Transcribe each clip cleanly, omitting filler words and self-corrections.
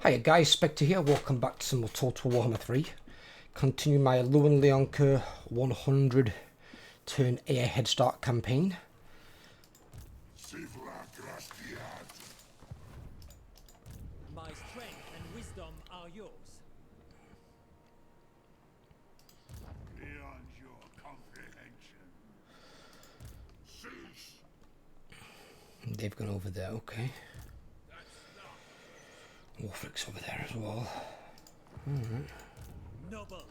Hiya guys, Spectre here, welcome back to some more Total Warhammer 3. Continue my Luan Leonka 100 turn AI Headstart campaign. My strength and wisdom are yours. Beyond your comprehension. Cease. They've gone over there, okay. Wolfrick's over there as well. Alright. Noble.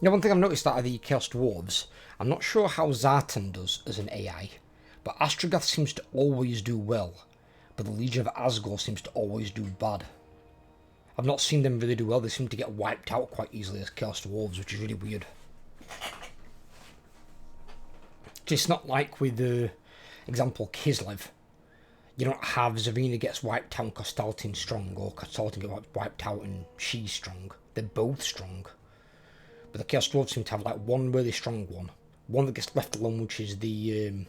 Now, one thing I've noticed out of the Chaos Dwarves, I'm not sure how Zartan does as an AI, but Astrogath seems to always do well, but the Legion of Asgore seems to always do bad. I've not seen them really do well, they seem to get wiped out quite easily as Chaos Dwarves, which is really weird. It's not like with the example Kislev. You don't have Zavina gets wiped out and Kostaltin's strong, or Kostaltin gets wiped out and she's strong. They're both strong. But the Chaos Dwarves seem to have like one really strong one that gets left alone, which is the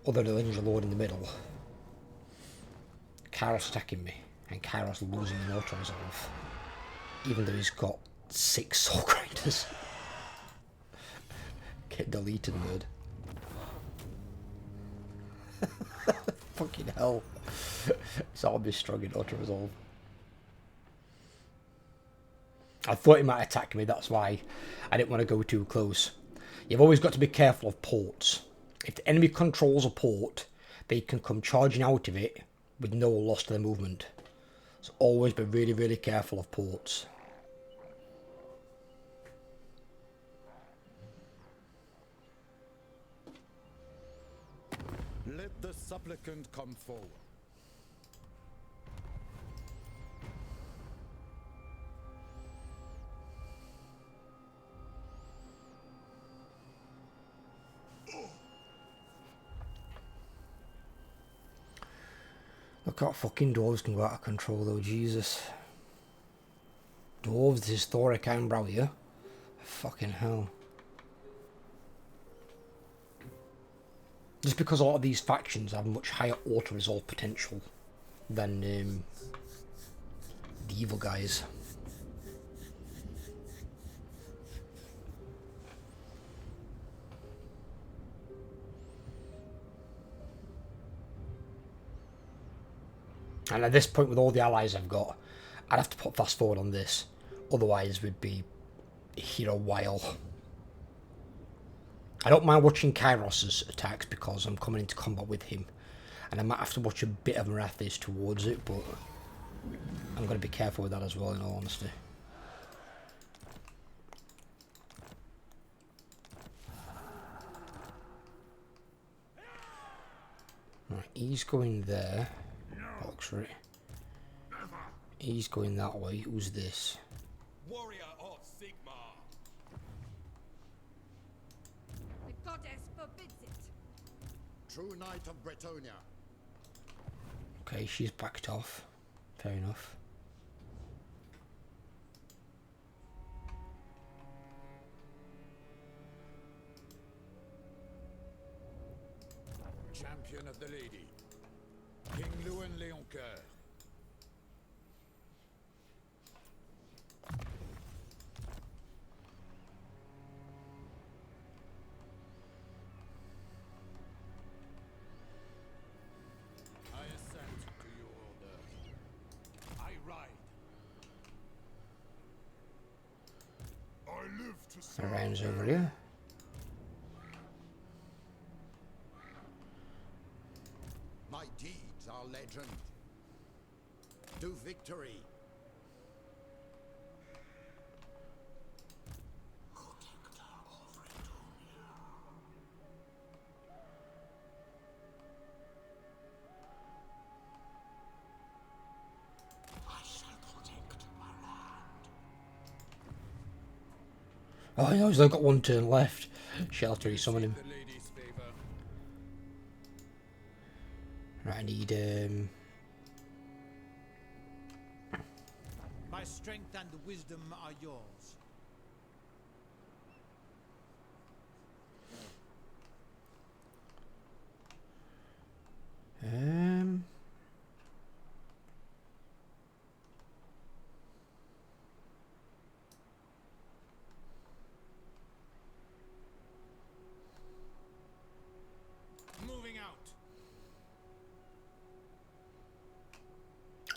other Ninja Lord in the middle. Kairos attacking me, and Kairos losing an auto resolve, even though he's got 6 soul grinders. Get deleted, nerd. Fucking hell. Zombie strong in auto resolve. I thought he might attack me, that's why I didn't want to go too close. You've always got to be careful of ports. If the enemy controls a port, they can come charging out of it with no loss to their movement. So always be really, really careful of ports. Let the supplicant come forward. Look how fucking dwarves can go out of control though, Jesus. Dwarves, the historic eyebrow here. Fucking hell. Just because a lot of these factions have much higher auto-resolve potential than the evil guys. And at this point, with all the allies I've got, I'd have to put fast forward on this. Otherwise, we'd be here a while. I don't mind watching Kairos's attacks because I'm coming into combat with him. And I might have to watch a bit of Marathis towards it, but I'm going to be careful with that as well, in all honesty. Right, he's going there. Box right. He's going that way. Who's this? Warrior of Sigma. The goddess forbids it. True knight of Bretonnia. Okay, she's backed off. Fair enough. Champion of the lady. King Luan Leoncoeur. I assent to your order. I ride. I live to serve. Orions over here. My deeds are legend. To victory. Oh, no, he's only got one turn left. Shelter, he's summoning him. The lady's favor. Right, I need My strength and wisdom are yours.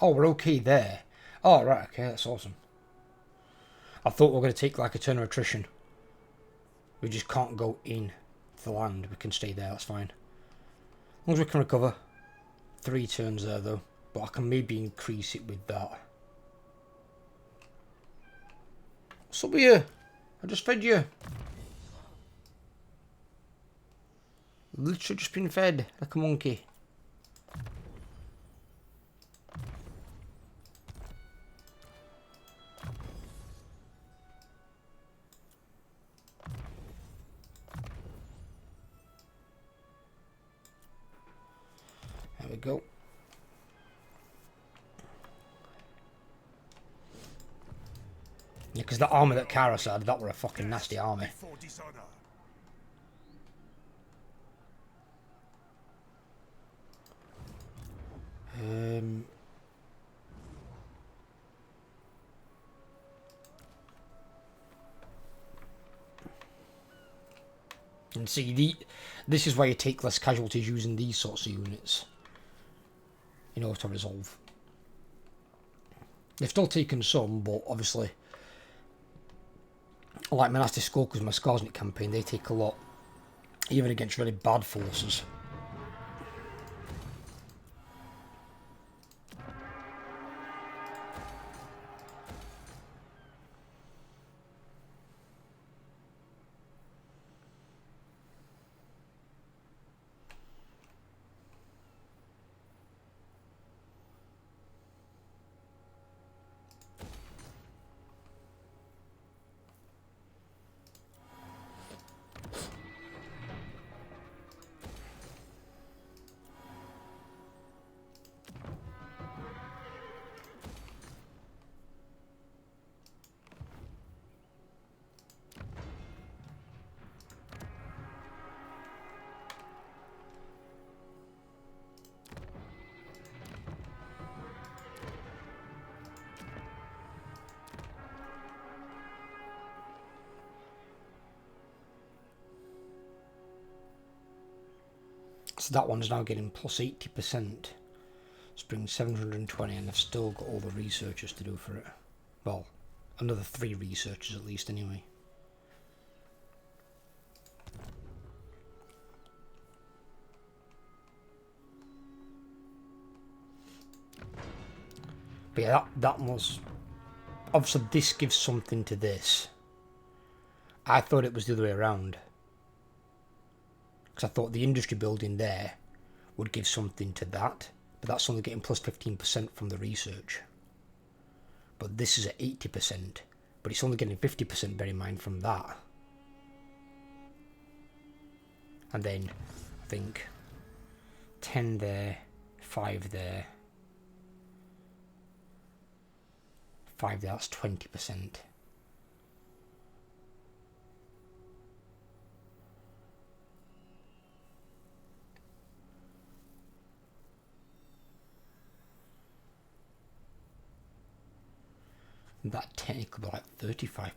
Oh, we're okay there. Oh, right, okay, that's awesome. I thought we were going to take like a turn of attrition. We just can't go in the land. We can stay there, that's fine. As long as we can recover. 3 turns there though. But I can maybe increase it with that. What's up with you? I just fed you. Literally just been fed like a monkey. There we go. Yeah, because the army that Karos had, that were a fucking nasty army. For dishonor. And see, this is why you take less casualties using these sorts of units. You know, to resolve. They've still taken some, but obviously, like my nasty Skulkers, my Skarsnik campaign, they take a lot, even against really bad forces. So that one's now getting plus 80%. Spring 720, and I've still got all the researchers to do for it. Well, another 3 researchers at least anyway. But yeah, that was... Obviously this gives something to this. I thought it was the other way around. Because I thought the industry building there would give something to that. But that's only getting plus 15% from the research. But this is at 80%. But it's only getting 50%, bear in mind, from that. And then, I think, 10 there, 5 there. 5 there, that's 20%. That technically be like 35%.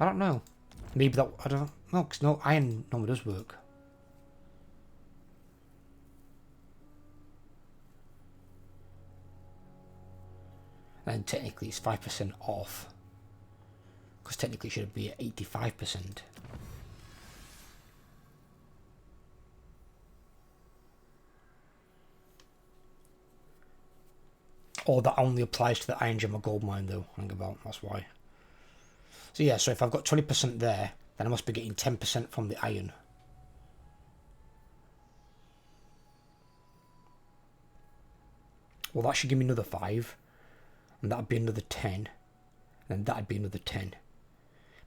I don't know. Maybe that, I don't know, because no, iron normally does work. And technically it's 5% off. Because technically it should be at 85%. Or that only applies to the iron gem or gold mine though, hang about, that's why. So yeah, so if I've got 20% there, then I must be getting 10% from the iron. Well, that should give me another 5. And that'd be another 10. And that'd be another 10.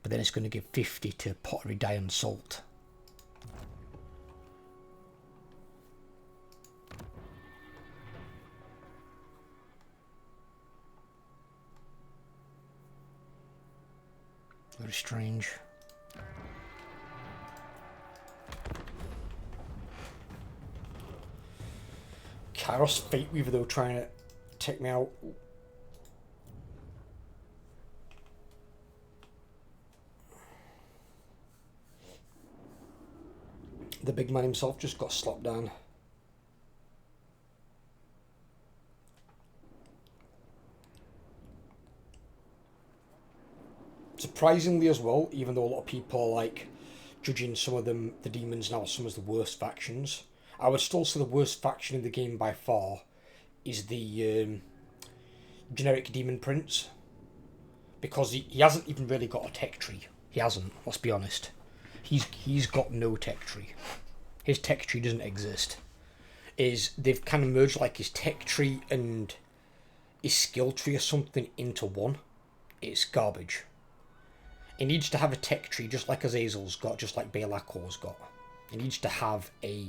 But then it's going to give 50 to pottery, dye and salt. Very strange. Karos Fate Weaver though, trying to take me out. The big man himself just got slapped down. Surprisingly as well, even though a lot of people are like judging some of them, the demons now, some as the worst factions, I would still say the worst faction in the game by far is the generic demon prince, because he hasn't even really got a tech tree. He hasn't. Let's be honest. He's got no tech tree. His tech tree doesn't exist. They've kind of merged like his tech tree and his skill tree or something into one. It's garbage. He needs to have a tech tree just like Azazel's got, just like Balakor's got. He needs to have a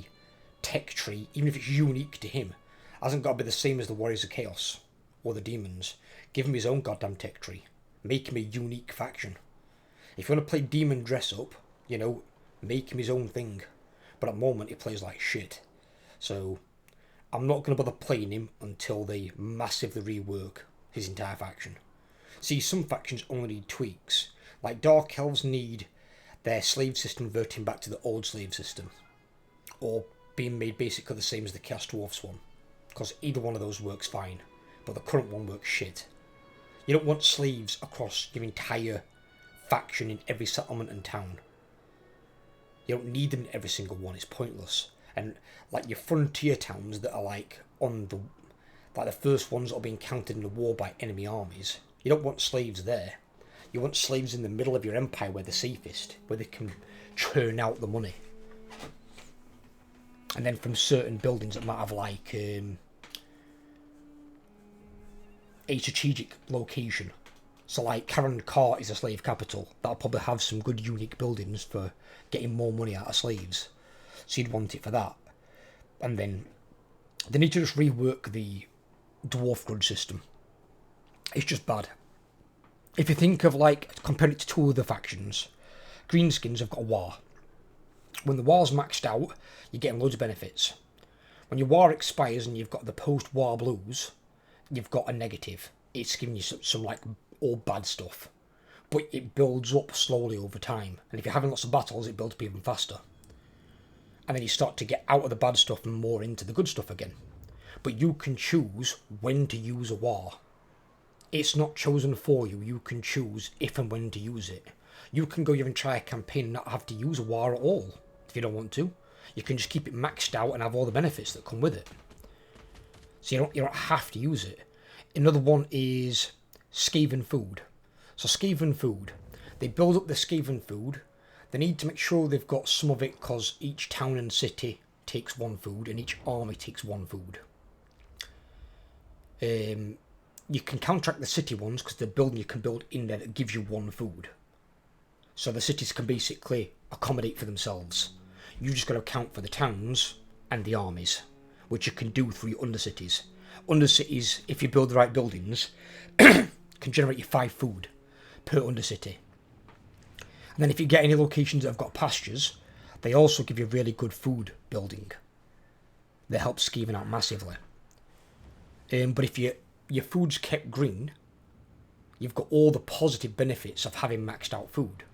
tech tree, even if it's unique to him. It hasn't got to be the same as the Warriors of Chaos or the Demons. Give him his own goddamn tech tree. Make him a unique faction. If you want to play Demon dress up, make him his own thing. But at the moment, he plays like shit. So, I'm not going to bother playing him until they massively rework his entire faction. See, some factions only need tweaks. Like Dark Elves need their slave system reverting back to the old slave system. Or being made basically the same as the Chaos Dwarfs one. Because either one of those works fine. But the current one works shit. You don't want slaves across your entire faction in every settlement and town. You don't need them in every single one, it's pointless. And like your frontier towns that are like the first ones that are being counted in the war by enemy armies, you don't want slaves there. You want slaves in the middle of your empire where they're safest, where they can churn out the money. And then from certain buildings that might have like a strategic location. So like Karen Kart is a slave capital. That'll probably have some good unique buildings for getting more money out of slaves. So you'd want it for that. And then they need to just rework the dwarf grudge system. It's just bad. If you think of like, compare it to two other factions, Greenskins have got a war. When the war's maxed out, you're getting loads of benefits. When your war expires and you've got the post-war blues, you've got a negative. It's giving you some like all bad stuff. But it builds up slowly over time. And if you're having lots of battles, it builds up even faster. And then you start to get out of the bad stuff and more into the good stuff again. But you can choose when to use a war. It's not chosen for you. You can choose if and when to use it. You can go your entire campaign and not have to use a war at all if you don't want to. You can just keep it maxed out and have all the benefits that come with it. So you don't have to use it. Another one is Skaven food. So Skaven food, they build up the Skaven food. They need to make sure they've got some of it because each town and city takes one food and each army takes one food. You can counteract the city ones because the building you can build in there that gives you one food. So the cities can basically accommodate for themselves. You just got to account for the towns and the armies, which you can do through your undercities. Undercities, if you build the right buildings, can generate you 5 food per undercity. And then if you get any locations that have got pastures, they also give you really good food building. They help Skaven out massively. But if your food's kept green, you've got all the positive benefits of having maxed out food.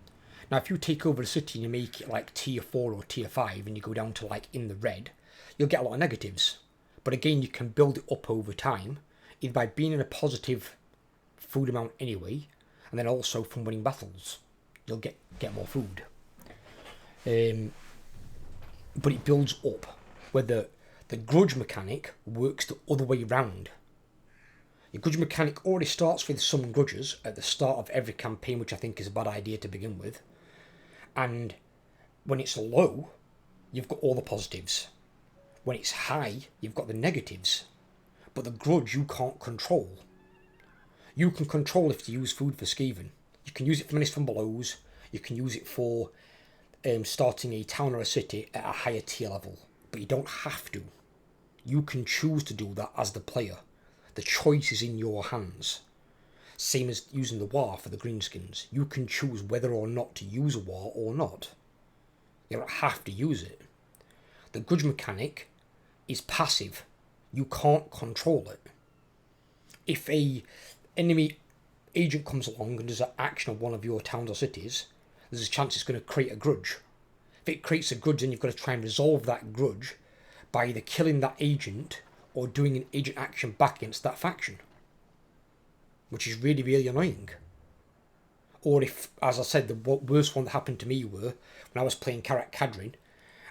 Now, if you take over a city and you make it like tier 4 or tier 5 and you go down to like in the red, you'll get a lot of negatives. But again, you can build it up over time, either by being in a positive food amount anyway, and then also from winning battles. You'll get more food. But it builds up, where the grudge mechanic works the other way round. Your grudge mechanic already starts with some grudges at the start of every campaign, which I think is a bad idea to begin with. And when it's low, you've got all the positives. When it's high, you've got the negatives. But the grudge you can't control. You can control if you use food for Skaven. You can use it for Menace from Belows. You can use it for starting a town or a city at a higher tier level. But you don't have to. You can choose to do that as the player. The choice is in your hands. Same as using the war for the greenskins. You can choose whether or not to use a war or not. You don't have to use it. The grudge mechanic is passive. You can't control it. If a enemy agent comes along and does an action on one of your towns or cities, there's a chance it's going to create a grudge. If it creates a grudge, then you've got to try and resolve that grudge by either killing that agent or doing an agent action back against that faction. Which is really, really annoying. Or if, as I said, the worst one that happened to me were when I was playing Karak Kadrin,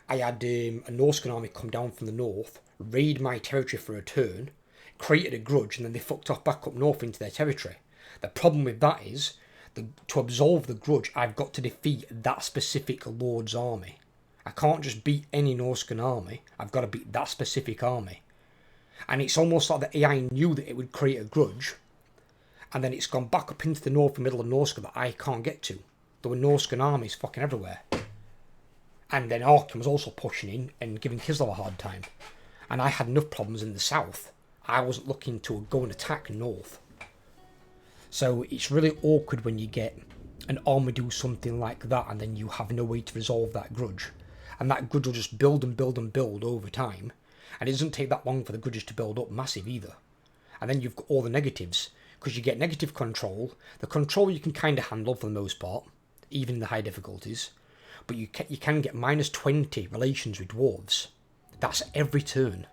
I had a Norscan army come down from the north, raid my territory for a turn, created a grudge, and then they fucked off back up north into their territory. The problem with that is, to absolve the grudge, I've got to defeat that specific lord's army. I can't just beat any Norscan army, I've got to beat that specific army. And it's almost like the AI knew that it would create a grudge, and then it's gone back up into the north and middle of Norsca that I can't get to. There were Norscan armies fucking everywhere. And then Arkin was also pushing in and giving Kislev a hard time. And I had enough problems in the south. I wasn't looking to go and attack north. So it's really awkward when you get an army do something like that and then you have no way to resolve that grudge. And that grudge will just build and build and build over time. And it doesn't take that long for the grudges to build up massive either. And then you've got all the negatives. Because you get negative control. The control you can kind of handle for the most part. Even in the high difficulties. But you can get minus 20 relations with dwarves. That's every turn.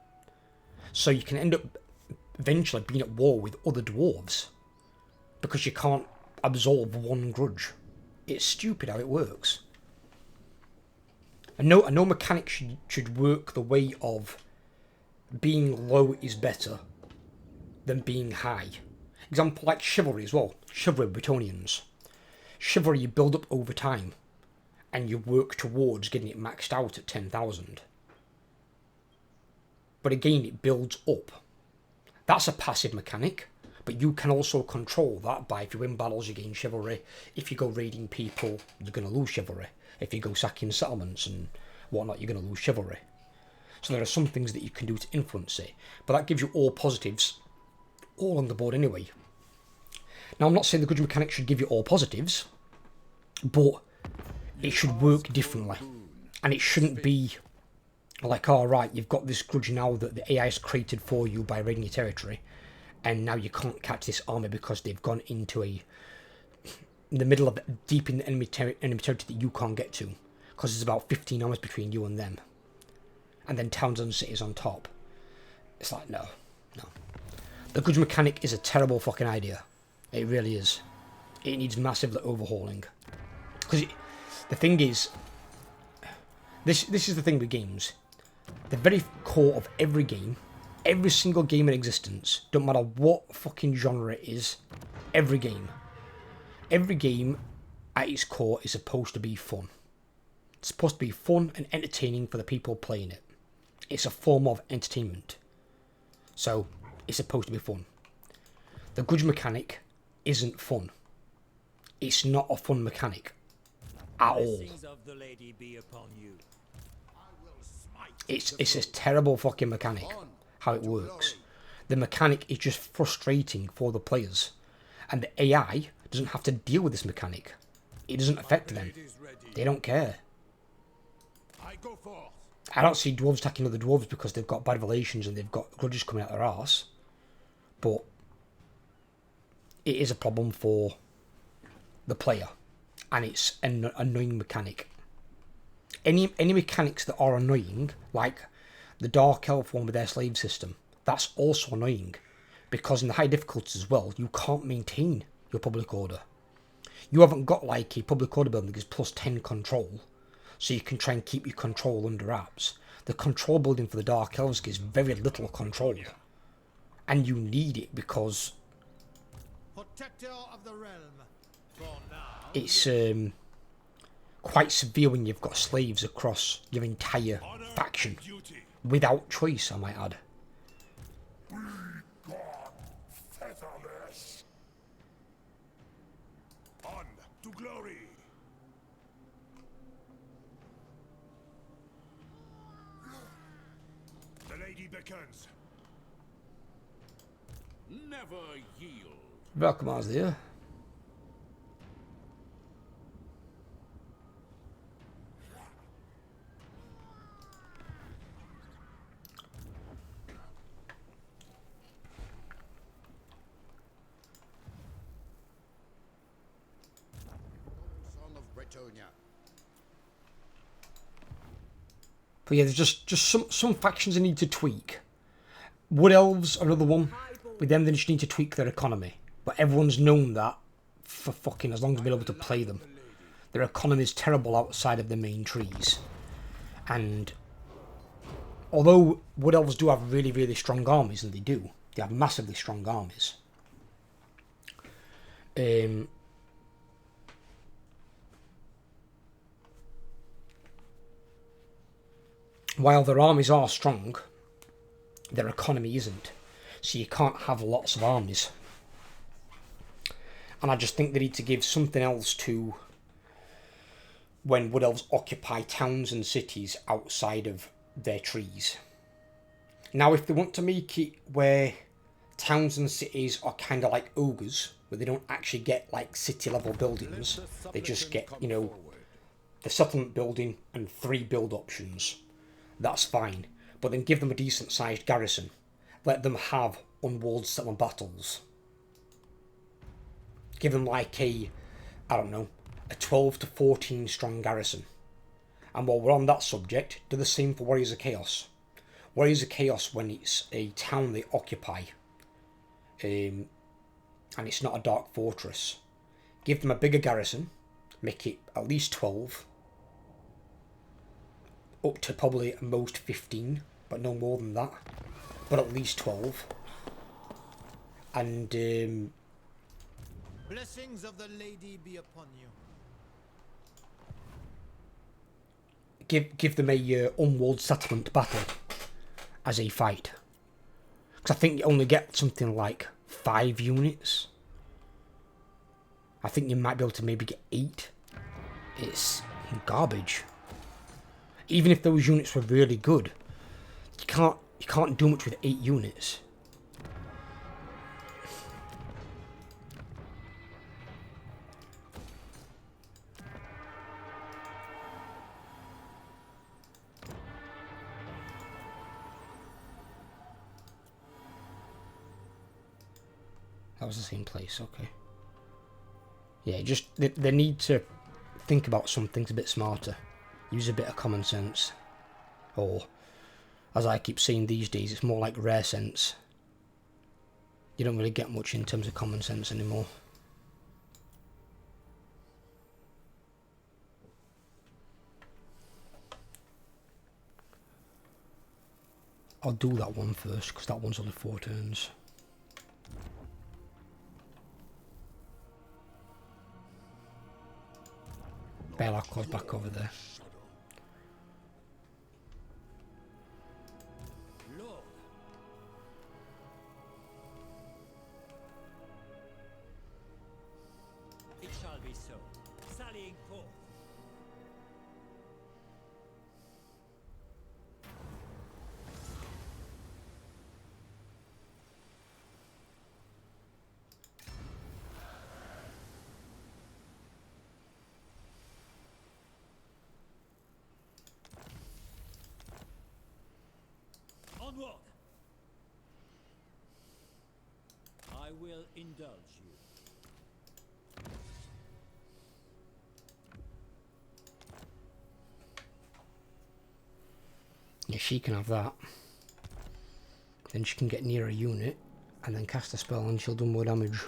So you can end up eventually being at war with other dwarves. Because you can't absolve one grudge. It's stupid how it works. And no mechanic should work the way of being low is better than being high. Example like chivalry as well. Chivalry Bretonnians. Chivalry you build up over time. And you work towards getting it maxed out at 10,000. But again, it builds up. That's a passive mechanic. But you can also control that by if you win battles, you gain chivalry. If you go raiding people, you're going to lose chivalry. If you go sacking settlements and whatnot, you're going to lose chivalry. So there are some things that you can do to influence it. But that gives you all positives. All on the board anyway. Now, I'm not saying the grudge mechanic should give you all positives. But it should work differently. And it shouldn't be like, alright, you've got this grudge now that the AI has created for you by raiding your territory. And now you can't catch this army because they've gone into in the middle of deep in the enemy territory that you can't get to. Because there's about 15 armies between you and them. And then towns and cities on top. It's like, no. The grudge mechanic is a terrible fucking idea. It really is. It needs massively overhauling. Because the thing is, this is the thing with games. The very core of every game, every single game in existence, don't matter what fucking genre it is, every game at its core is supposed to be fun. It's supposed to be fun and entertaining for the people playing it. It's a form of entertainment. So, it's supposed to be fun. The grudge mechanic isn't fun. It's not a fun mechanic. At all. It's a terrible fucking mechanic. How it works. The mechanic is just frustrating for the players. And the AI doesn't have to deal with this mechanic. It doesn't affect them. They don't care. I don't see dwarves attacking other dwarves because they've got bad relations and they've got grudges coming out their arse. But it is a problem for the player. And it's an annoying mechanic. Any mechanics that are annoying, like the Dark Elf one with their slave system, that's also annoying. Because in the high difficulties as well, you can't maintain your public order. You haven't got like a public order building that gives plus 10 control. So you can try and keep your control under wraps. The control building for the Dark Elves gives very little control. And you need it because it's quite severe when you've got slaves across your entire faction. Without choice, I might add. On to glory. The lady beckons. Never yield. Welcome, Azir. Son of Bretonnia. But yeah, there's just some factions I need to tweak. Wood Elves are another one. With them, they just need to tweak their economy. But everyone's known that for fucking as long as I've been able to play them. Their economy is terrible outside of the main trees. And although Wood Elves do have really, really strong armies, and they have massively strong armies. While their armies are strong, their economy isn't. So you can't have lots of armies. And I just think they need to give something else to when Wood Elves occupy towns and cities outside of their trees. Now, if they want to make it where towns and cities are kind of like ogres, where they don't actually get like city level buildings, they just get, you know, the settlement building and 3 build options, that's fine. But then give them a decent sized garrison. Let them have unwalled settlement battles. Give them like a 12 to 14 strong garrison. And while we're on that subject, do the same for Warriors of Chaos. Warriors of Chaos, when it's a town they occupy, and it's not a dark fortress, give them a bigger garrison, make it at least 12, up to probably at most 15, but no more than that, but at least 12. And blessings of the lady be upon you. give them a unwalled settlement battle as a fight. Because I think you only get something like 5 units. I think you might be able to maybe get 8. It's garbage. Even if those units were really good, you can't do much with 8 units. That was the same place, okay. Yeah, just they need to think about some things a bit smarter. Use a bit of common sense. Or, as I keep saying these days, it's more like rare sense. You don't really get much in terms of common sense anymore. I'll do that one first, because that one's only 4 turns. Belakos back over there. Lord. It shall be so. Sallying forth. Onward! I will indulge you. Yeah, she can have that. Then she can get near a unit and then cast a spell and she'll do more damage.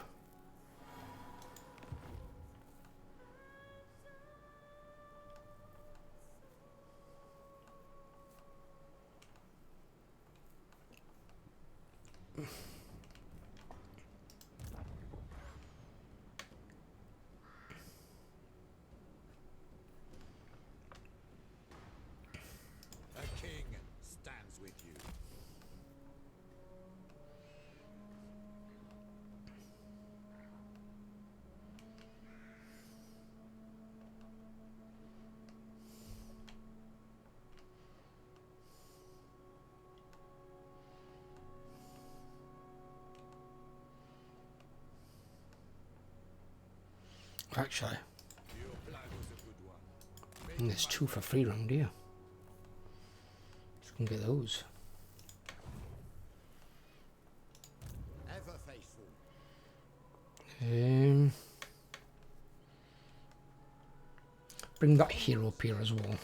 A king stands with you. Actually, Your plan was a good one. and there's 2 for free round here. Just gonna get those. Ever faithful. Bring that hero up here as well.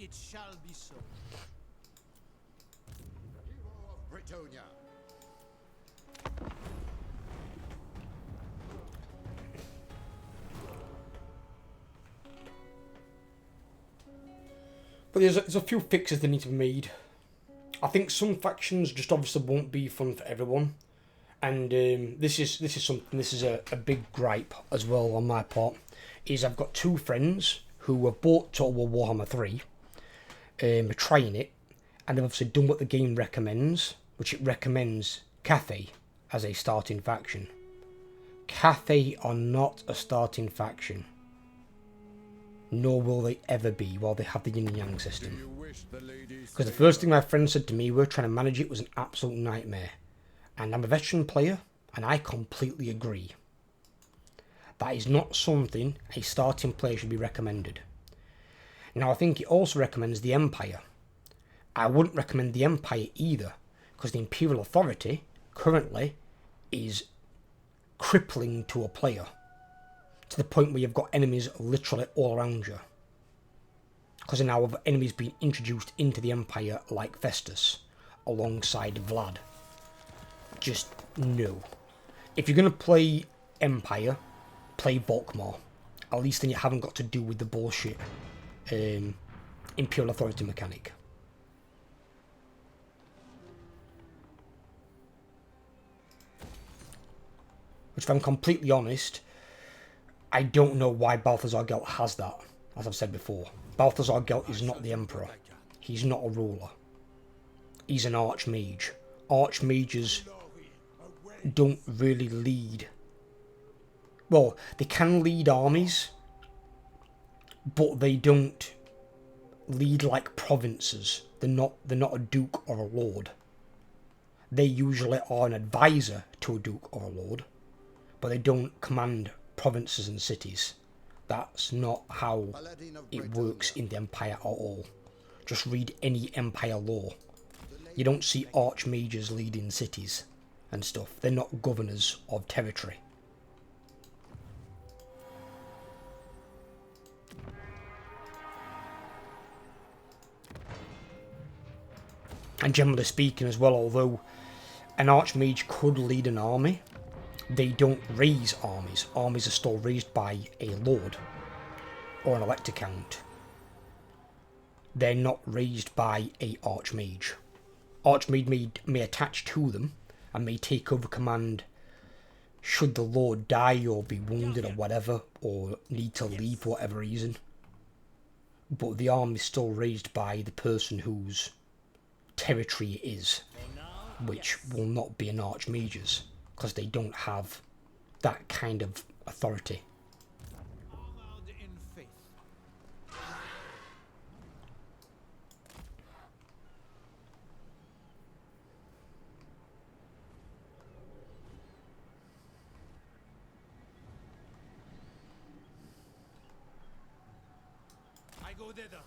It shall be so. Hero of Bretonnia. But there's a few fixes that need to be made. I think some factions just obviously won't be fun for everyone, and this is a big gripe as well on my part. Is I've got two friends who have bought Total War Warhammer 3, are trying it, and they've obviously done what the game recommends, which it recommends Cathay as a starting faction. Cathay are not a starting faction. Nor will they ever be while they have the yin and yang system. Because the first thing my friend said to me, we're trying to manage it, was an absolute nightmare. And I'm a veteran player, and I completely agree. That is not something a starting player should be recommended. Now, I think it also recommends the Empire. I wouldn't recommend the Empire either, because the Imperial Authority currently is crippling to a player. To the point where you've got enemies literally all around you. Because now have enemies being introduced into the Empire like Festus, alongside Vlad. Just no. If you're going to play Empire, play Volkmar. At least then you haven't got to do with the bullshit Imperial Authority mechanic. Which, if I'm completely honest, I don't know why Balthazar Gelt has that, as I've said before. Balthazar Gelt is not the Emperor. He's not a ruler. He's an Archmage. Archmages don't really lead. Well, they can lead armies, but they don't lead like provinces. They're not a duke or a lord. They usually are an advisor to a duke or a lord, but they don't command provinces and cities. That's not how it works in the Empire at all. Just read any Empire lore. You don't see archmages leading cities and stuff. They're not governors of territory. And generally speaking as well, although an archmage could lead an army, they don't raise armies. Armies are still raised by a lord or an elector count. They're not raised by a archmage. Archmage may attach to them and may take over command should the lord die or be wounded or whatever, or need to leave for whatever reason. But the army is still raised by the person whose territory it is, which will not be an archmage's, because they don't have that kind of authority. Armored in faith. I go thither.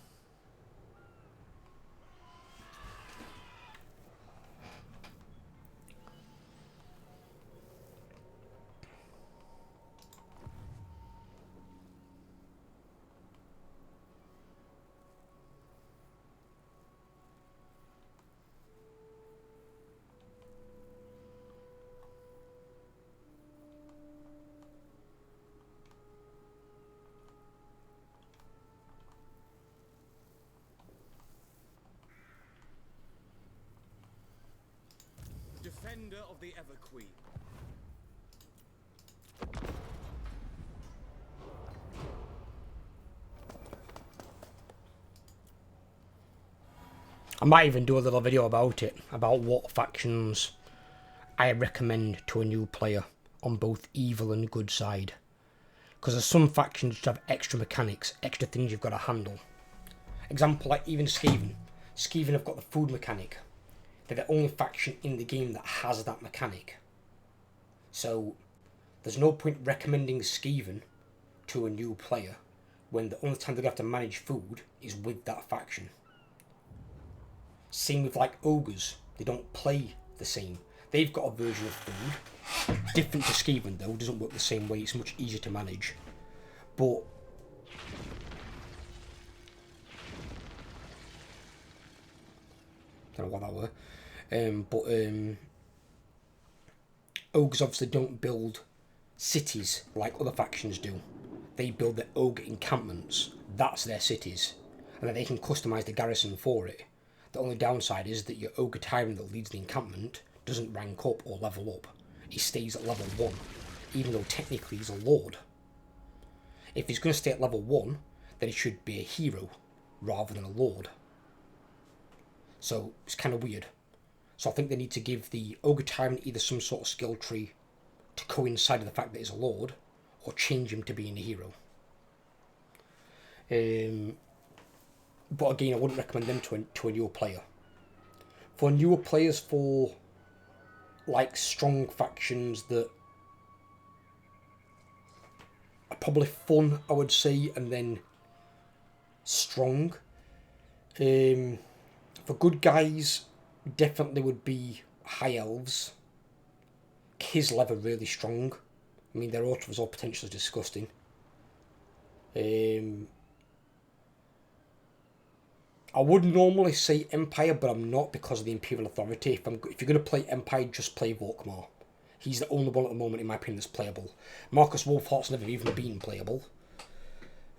Defender of the Everqueen. I might even do a little video about it, about what factions I recommend to a new player on both evil and good side. Because there's some factions which have extra mechanics, extra things you've got to handle. Example, like even Skaven. Skaven have got the food mechanic. They're the only faction in the game that has that mechanic. So there's no point recommending Skaven to a new player when the only time they're going to have to manage food is with that faction. Same with like ogres. They don't play the same. They've got a version of food. Different to Skaven though, doesn't work the same way, it's much easier to manage. But what that were. But ogres obviously don't build cities like other factions do. They build their ogre encampments. That's their cities. And then they can customise the garrison for it. The only downside is that your ogre tyrant that leads the encampment doesn't rank up or level up. He stays at level 1, even though technically he's a lord. If he's going to stay at level 1, then he should be a hero rather than a lord. So it's kind of weird. So I think they need to give the ogre tyrant either some sort of skill tree to coincide with the fact that he's a lord, or change him to being a hero. But again, I wouldn't recommend them to a newer player. For newer players, for like strong factions that are probably fun, I would say, and then strong. For good guys, definitely would be high elves. Kislev are really strong. I mean, their auto was all potentially disgusting. I would normally say Empire, but I'm not because of the Imperial Authority. If you're going to play Empire, just play Volkmar. He's the only one at the moment, in my opinion, that's playable. Marcus Wolfhart's never even been playable.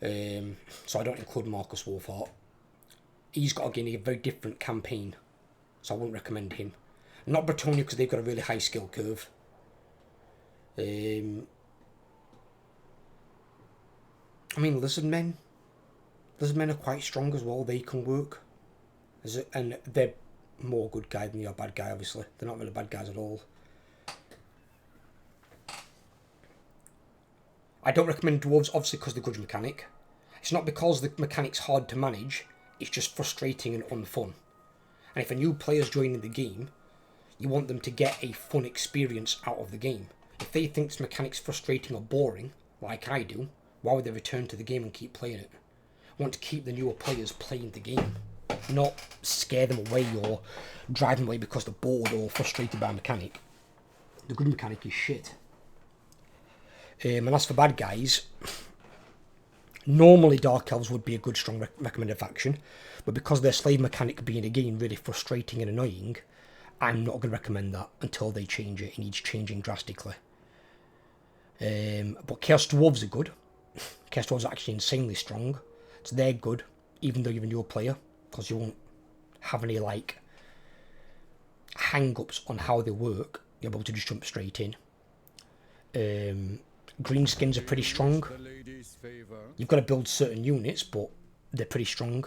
So I don't include Marcus Wolfhart. He's got, again, a very different campaign. So I wouldn't recommend him. Not Bretonnia, because they've got a really high skill curve. I mean, Lizardmen are quite strong as well. They can work. And they're more good guy than you're bad guy, obviously. They're not really bad guys at all. I don't recommend dwarves, obviously, because of the grudge mechanic. It's not because the mechanic's hard to manage. It's just frustrating and unfun. And if a new player's joining the game, you want them to get a fun experience out of the game. If they think this mechanic's frustrating or boring, like I do, why would they return to the game and keep playing it? I want to keep the newer players playing the game, not scare them away or drive them away because they're bored or frustrated by a mechanic. The good mechanic is shit. And as for bad guys, normally Dark Elves would be a good, strong recommended faction, but because their slave mechanic being, again, really frustrating and annoying, I'm not going to recommend that until they change it. It needs changing drastically. But Chaos Dwarves are good. Chaos Dwarves are actually insanely strong. So they're good, even though you're a newer player, because you won't have any, like, hang-ups on how they work. You're able to just jump straight in. Greenskins are pretty strong. You've got to build certain units, but they're pretty strong.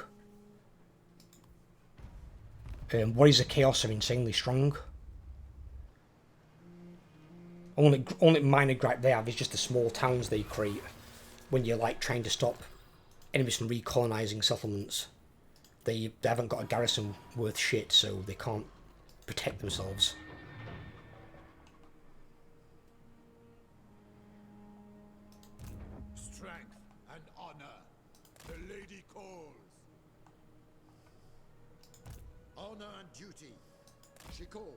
Warriors of Chaos are insanely strong. Only minor gripe they have is just the small towns they create when you're like trying to stop enemies from recolonising settlements. They haven't got a garrison worth shit, so they can't protect themselves. Strength and honor. The lady calls. Honor and duty. She calls.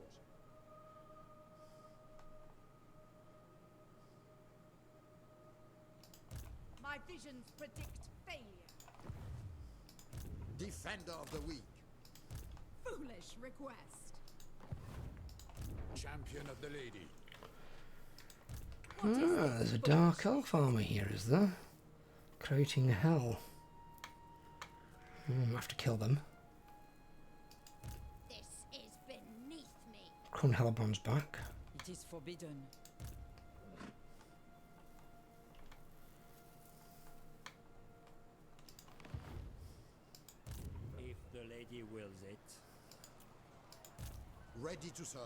My visions predict failure. Defender of the weak. Foolish request. Champion of the lady. Ah, there's a Dark Elf army here, is there? Creating hell. I have to kill them. This is beneath me. Krun Hellbrand's back. It is forbidden. If the lady wills it. Ready to serve.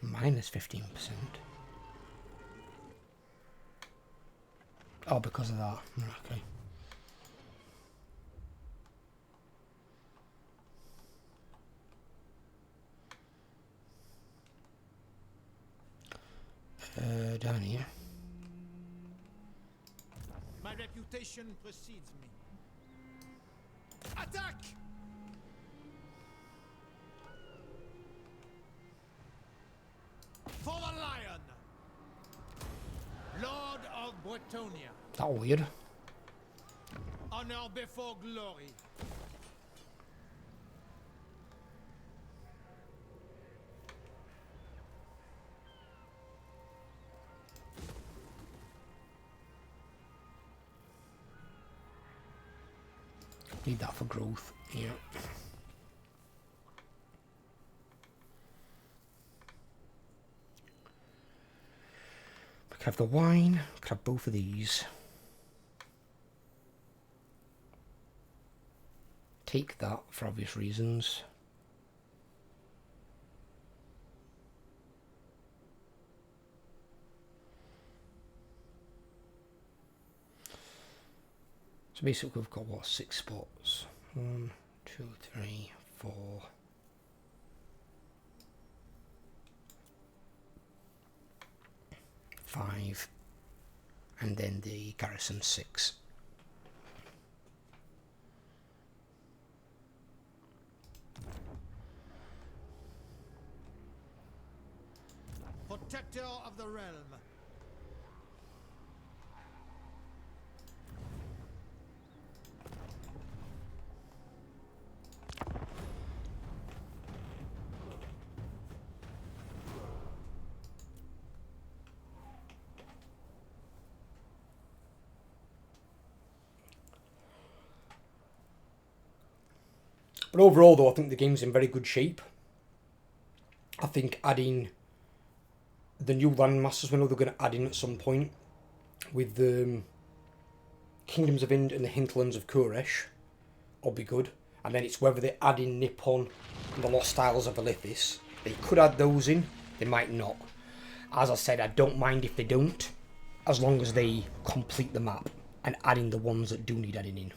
Minus 15%. Oh, because of that. Okay. down here. My reputation precedes me. Attack! For the lion! Lord of Bretonnia. That weird. Honor before glory. Need that for growth. Yeah. We could have the wine. We could have both of these. Take that for obvious reasons. So basically we've got what, 6 spots? 1, 2, 3, 4. 5. And then the garrison 6. Protector of the realm. But overall though, I think the game's in very good shape. I think adding the new landmasters, we know they're going to add in at some point, with the Kingdoms of Ind and the Hinterlands of Koresh, will be good. And then it's whether they add in Nippon and the Lost Isles of Elithis. They could add those in, they might not. As I said, I don't mind if they don't, as long as they complete the map and add in the ones that do need adding in.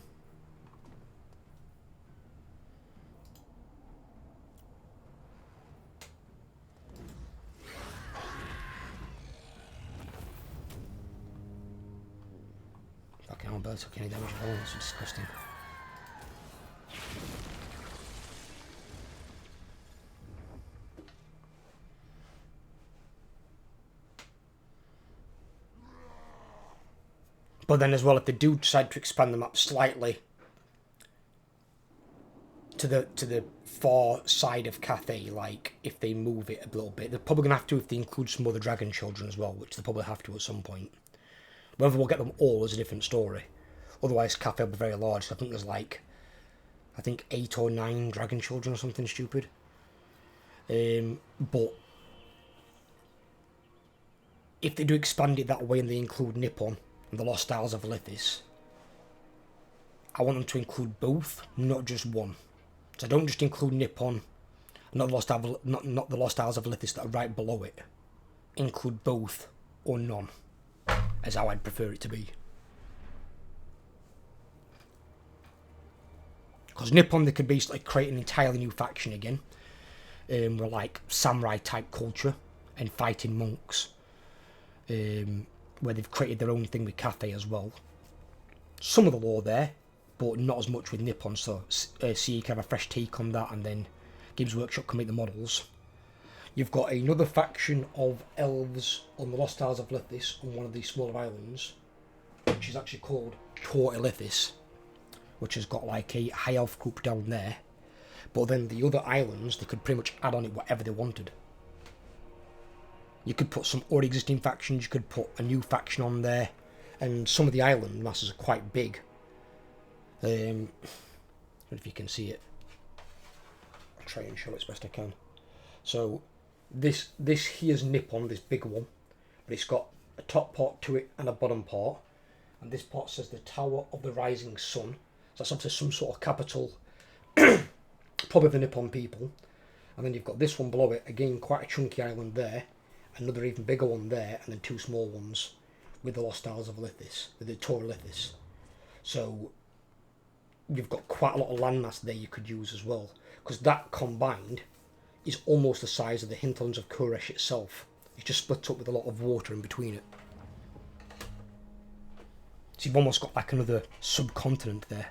Fucking hell, bird took any damage at all, that's disgusting. But then as well, if they do decide to expand the map slightly to the far side of Cathay, like if they move it a little bit, they're probably gonna have to if they include some other dragon children as well, which they probably have to at some point. Whether we'll get them all is a different story. Otherwise, Cathay will be very large. So I think there's like, 8 or 9 dragon children or something stupid. But if they do expand it that way and they include Nippon and the Lost Isles of Elithis, I want them to include both, not just one. So don't just include Nippon, not the Lost Isles of Elithis that are right below it. Include both or none, as how I'd prefer it to be. Because Nippon, they could basically create an entirely new faction again, with like samurai type culture and fighting monks, where they've created their own thing with Cathay as well. Some of the lore there, but not as much with Nippon, so see you can have a fresh take on that, and then Games Workshop can make the models. You've got another faction of elves on the Lost Isles of Elithis on one of these smaller islands, which is actually called Tor Elithis, which has got like a high elf group down there. But then the other islands, they could pretty much add on it whatever they wanted. You could put some already existing factions, you could put a new faction on there, and some of the island masses are quite big. I don't know if you can see it. I'll try and show it as best I can. So this here's Nippon, this big one, but it's got a top part to it and a bottom part, and this part says the Tower of the Rising Sun. So that's obviously some sort of capital, probably the Nippon people. And then you've got this one below it, again quite a chunky island there, another even bigger one there, and then 2 small ones with the Lost Isles of Elithis, with the Tor Elithis. So you've got quite a lot of landmass there you could use as well, because that combined is almost the size of the Hinterlands of Koresh itself, It's just split up with a lot of water in between it. So you've almost got like another subcontinent there.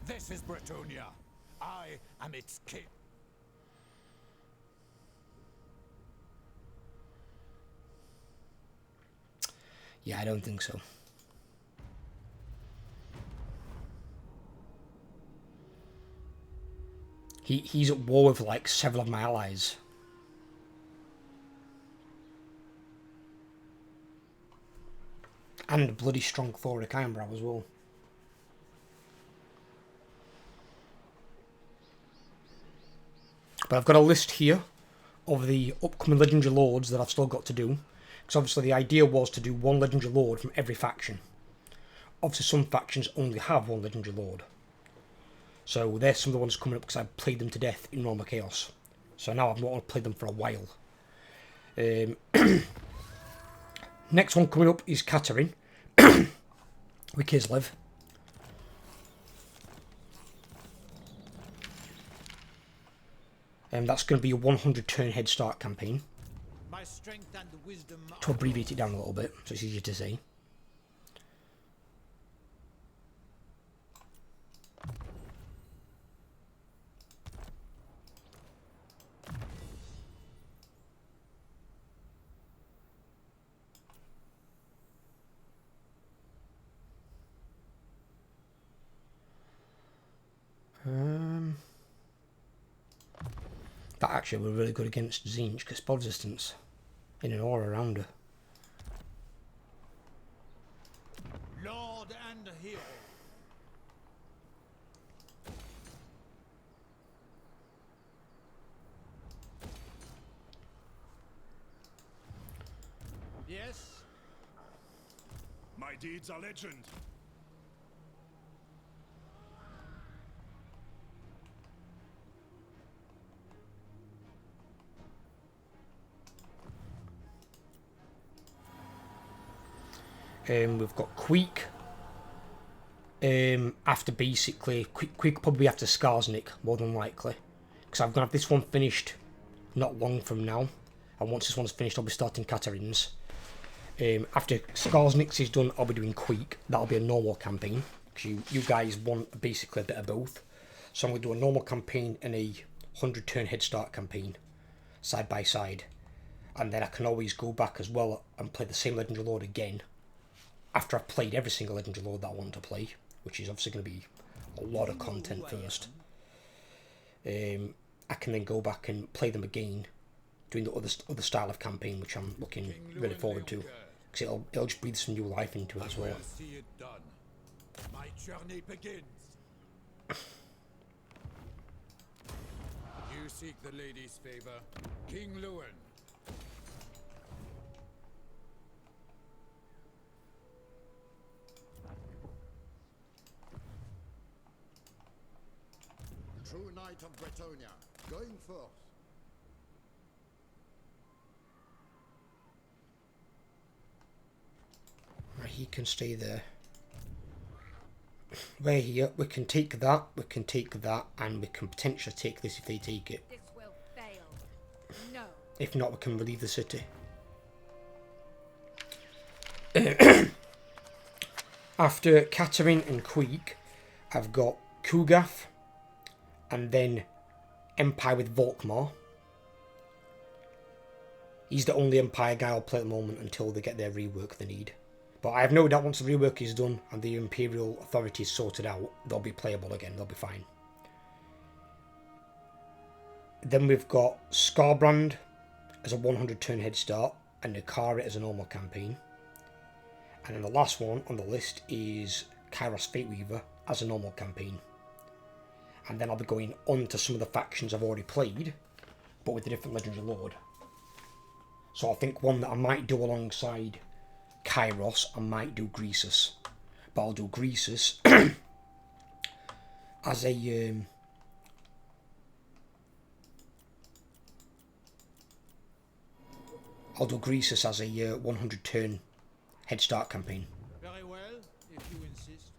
This is Bretonnia. I am its king. Yeah, I don't think so. He's at war with like several of my allies. And a bloody strong Thoric Ironbrow as well. But I've got a list here of the upcoming Legendary Lords that I've still got to do. Because obviously the idea was to do one Legendary Lord from every faction. Obviously some factions only have one Legendary Lord. So there's some of the ones coming up because I've played them to death in Realm of Chaos. So now I've not want to play them for a while. Next one coming up is Katerin with Kislev. That's going to be a 100 turn head start campaign. My strength and wisdom To abbreviate it down a little bit, so it's easier to say. That actually were really good against Zinch because spell resistance in an aura around her. Lord and hero. Yes. My deeds are legend. We've got Queek. After basically Queek probably after Skarsnik, more than likely, because I'm gonna have this one finished not long from now, and once this one's finished, I'll be starting Katerin's. After Skarsnik's is done, I'll be doing Queek. That'll be a normal campaign because you guys want basically a bit of both. So I'm gonna do a normal campaign and a 100 turn head start campaign side by side, and then I can always go back as well and play the same Legendary Lord again after I've played every single Legendary Lord that I want to play, which is obviously going to be a lot of content first. I can then go back and play them again, doing the other style of campaign, which I'm looking really forward to, because it'll just breathe some new life into it as well. See it done. My journey begins. You seek the lady's favor, King Lewin. True Knight of Bretonnia, going forth. Right, he can stay there. We're here, we can take that, and we can potentially take this if they take it. This will fail. No. If not, we can relieve the city. After Katerin and Queek, I've got Kugath, and then Empire with Volkmar. He's the only Empire guy I'll play at the moment until they get their rework they need. But I have no doubt once the rework is done and the Imperial Authority is sorted out, they'll be playable again, they'll be fine. Then we've got Scarbrand as a 100 turn head start, and Nukari as a normal campaign. And then the last one on the list is Kairos Fateweaver as a normal campaign. And then I'll be going on to some of the factions I've already played, but with a different Legendary Lord. So I think one that I might do alongside Kairos, I might do Greasus. But I'll do Greasus as a... I'll do Greasus as a 100 turn Headstart campaign. Very well, if you insist.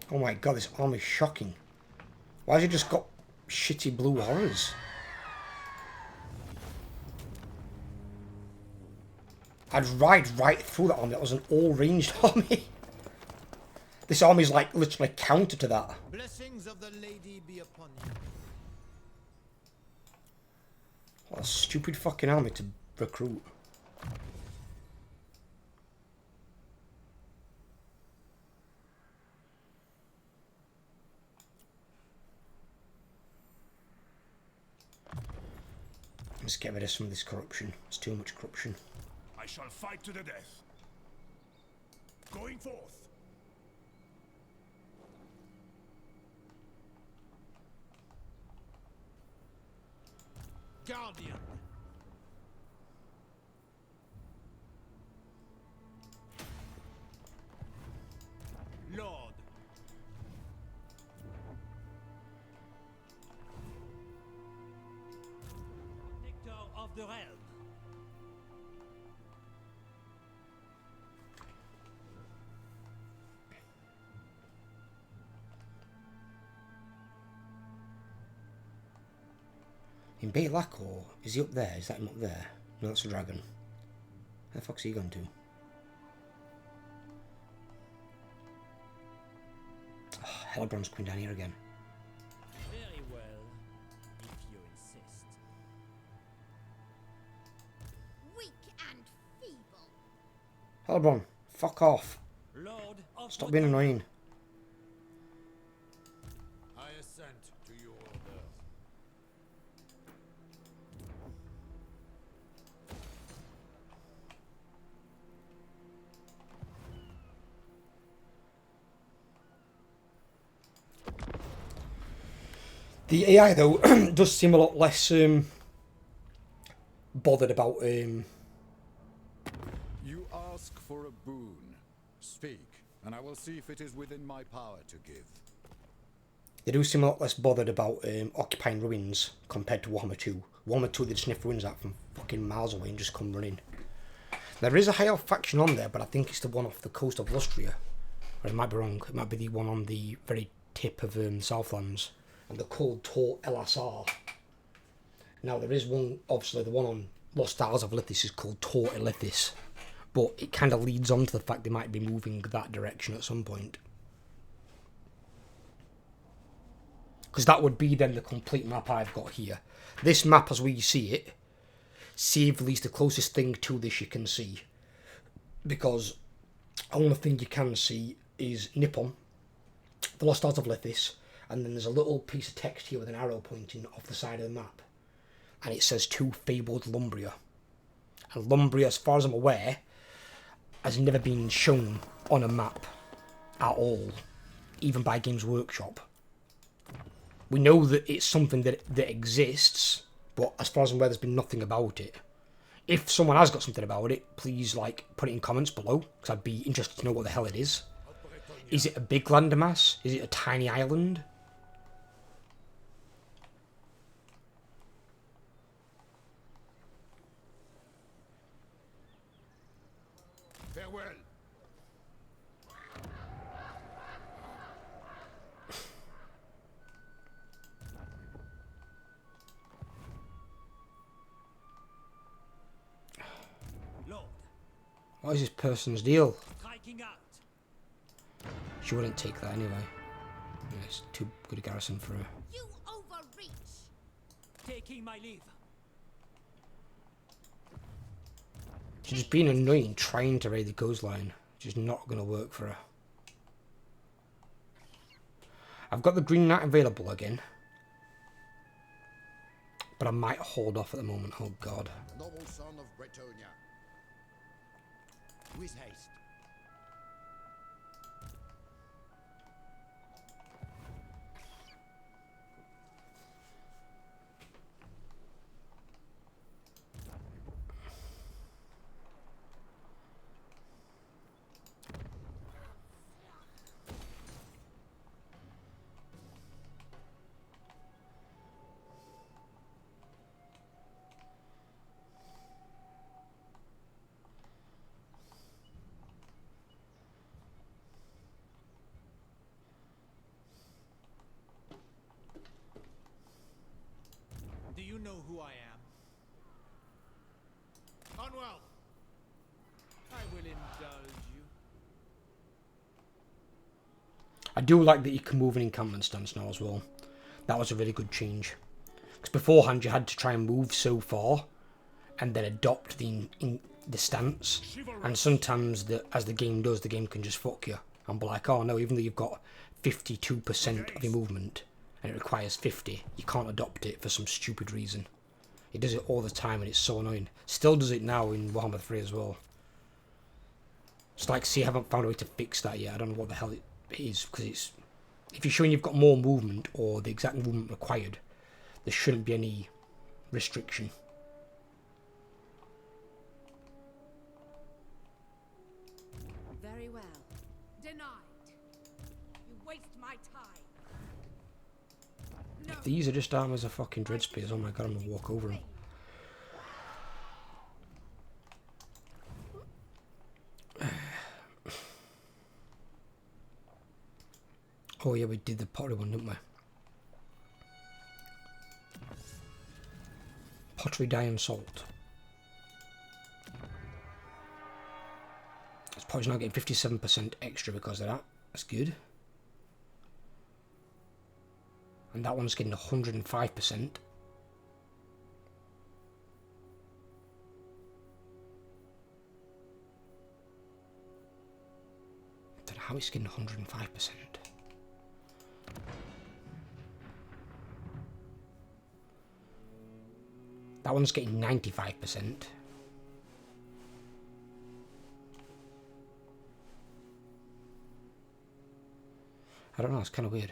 Oh my god, this army's shocking. Why has it just got shitty blue horrors? I'd ride right through that army. That was an all-ranged army. This army's like literally counter to that. Blessings of the lady be upon you. What a stupid fucking army to recruit. Let's get rid of some of this corruption. It's too much corruption. I shall fight to the death. Going forth. Guardian. Lord. Protector of the realm. In Baylak, or is he up there? Is that him up there? No, that's a dragon. Where the fuck's he gone to? Oh, Hellbrand's coming down here again. Very well, if you insist. Weak and feeble. Hellbrand, fuck off. Lord of Stop being annoying. I assent to your order. The AI though does seem a lot less bothered about You ask for a boon. Speak, and I will see if it is within my power to give. they do seem a lot less bothered about occupying ruins compared to Warhammer 2. Warhammer 2 they sniff ruins out from fucking miles away and just come running. There is a high elf faction on there, but I think it's the one off the coast of Lustria. Or it might be wrong. It might be the one on the very tip of Southlands. And they're called Tor LSR. Now there is one, obviously the one on Lost Isles of Lithis is called Tor Elithis. But it kind of leads on to the fact they might be moving that direction at some point. Because that would be then the complete map I've got here. This map as we see it, save at least the closest thing to this you can see. Because the only thing you can see is Nippon, the Lost Isles of Lithis, and then there's a little piece of text here with an arrow pointing off the side of the map. And it says to fabled Lumbria. And Lumbria, as far as I'm aware, has never been shown on a map at all, even by Games Workshop. We know that it's something that exists, but as far as I'm aware, there's been nothing about it. If someone has got something about it, please put it in comments below, because I'd be interested to know what the hell it is. Is it a big landmass? Is it a tiny island? Farewell. Lord, What is this person's deal? striking out. She wouldn't take that anyway. Yeah, it's too good a garrison for her. You overreach. Taking my leave. She's just being annoying trying to raid the coastline. Which is not going to work for her. I've got the Green Knight available again. But I might hold off at the moment. Oh god. Noble son of Bretonnia. With haste. you know who I am? Unwell. I will indulge you. I do like that you can move an encampment stance now as well. That was a really good change. Because beforehand you had to try and move so far and then adopt the stance. And sometimes as the game does, the game can just fuck you and be like, oh no, even though you've got 52% of your movement and it requires 50, you can't adopt it for some stupid reason. It does it all the time and it's so annoying. Still does it now in Warhammer 3 as well. It's like, see, I haven't found a way to fix that yet. I don't know what the hell it is, because it's, if you're showing you've got more movement or the exact movement required, there shouldn't be any restriction. Very well. Denied. You waste my time. No. If these are just armors of fucking dread spears, oh my god, I'm gonna walk over them. Oh yeah, we did the pottery one, didn't we? Pottery dye and salt. This pottery's now getting 57% extra because of that. That's good. And that one's getting 105%. I don't know how it's getting 105%. That one's getting 95%. I don't know, it's kind of weird.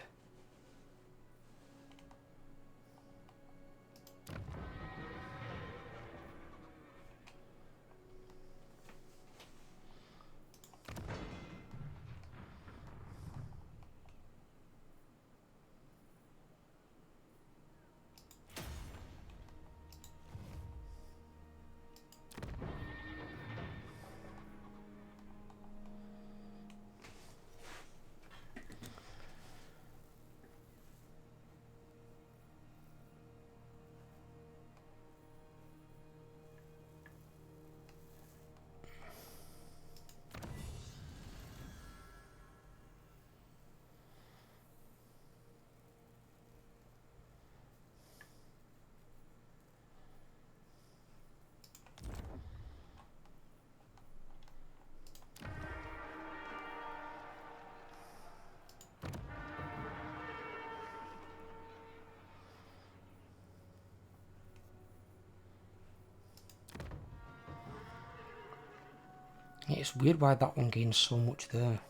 Yeah, it's weird why that one gains so much there.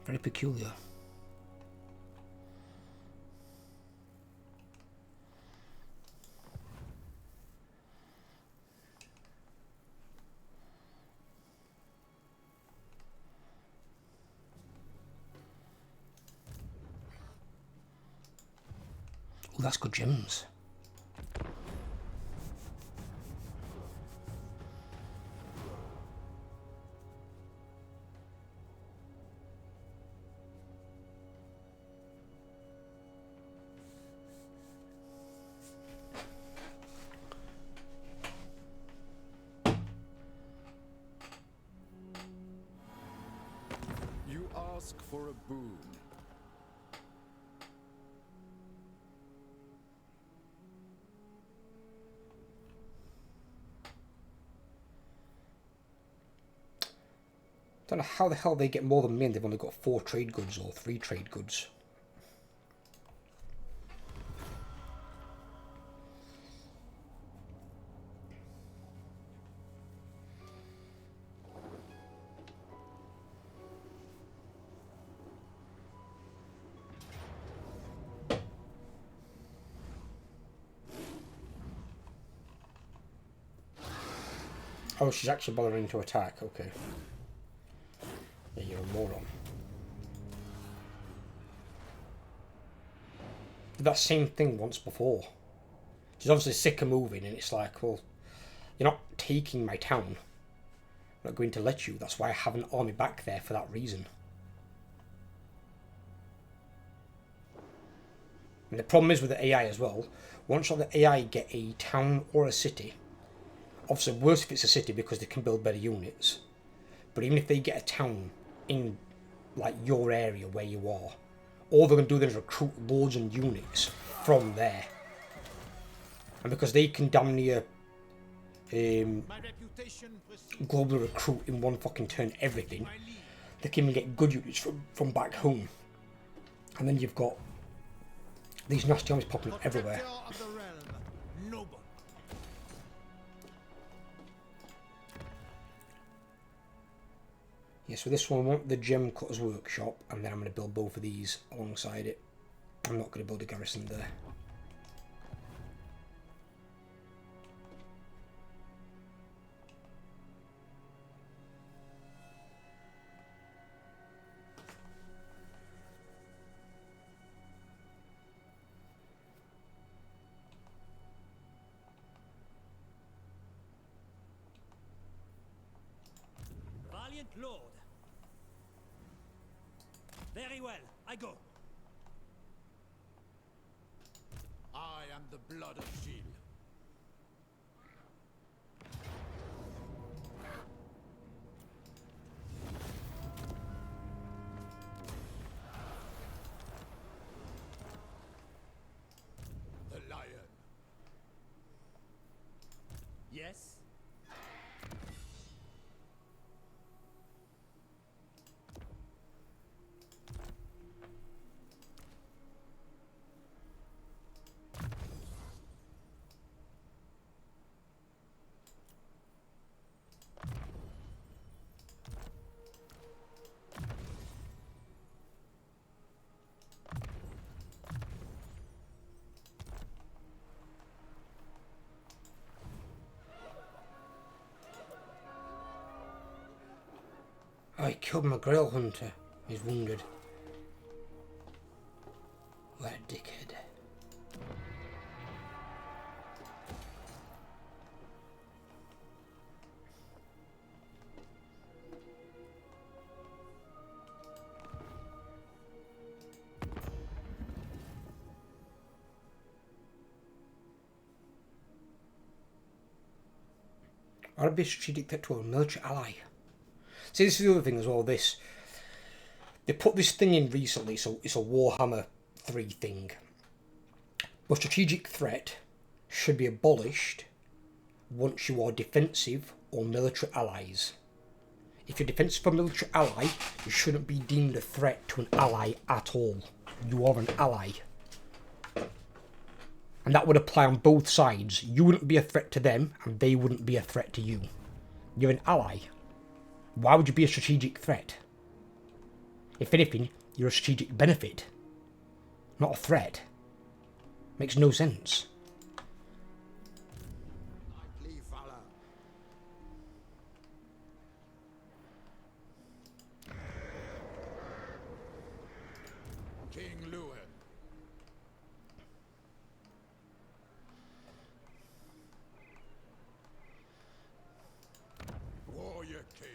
Very peculiar. Oh, that's good gems. You ask for a boon. Don't know how the hell they get more than me and they've only got 4 trade goods or 3 trade goods. Oh, she's actually bothering to attack, okay. Yeah, you're a moron. Did that same thing once before. She's obviously sick of moving, and it's like, well, you're not taking my town. I'm not going to let you. That's why I have an army back there for that reason. And the problem is with the AI as well, once the AI get a town or a city, obviously worse if it's a city because they can build better units, but even if they get a town in like your area where you are, all they're going to do then is recruit loads of units from there. And because they can damn near globally recruit in one fucking turn everything, they can even get good units from back home. And then you've got these nasty armies popping up everywhere. Yeah, so this one I want the gem cutter's workshop, and then I'm going to build both of these alongside it. I'm not going to build a garrison there. Valiant Lord. Very well, I go. I am the blood of Shield. The lion. Yes. I killed my Grail Hunter. He's wounded. What a dickhead. I'd be a strategic threat to a military ally. See, this is the other thing as well, this. They put this thing in recently, so it's a Warhammer 3 thing. But strategic threat should be abolished once you are defensive or military allies. If you're defensive or military ally, you shouldn't be deemed a threat to an ally at all. You are an ally. And that would apply on both sides. You wouldn't be a threat to them, and they wouldn't be a threat to you. You're an ally. Why would you be a strategic threat? If anything, you're a strategic benefit, not a threat. Makes no sense. Knightly valor. King Lewin. Warrior King.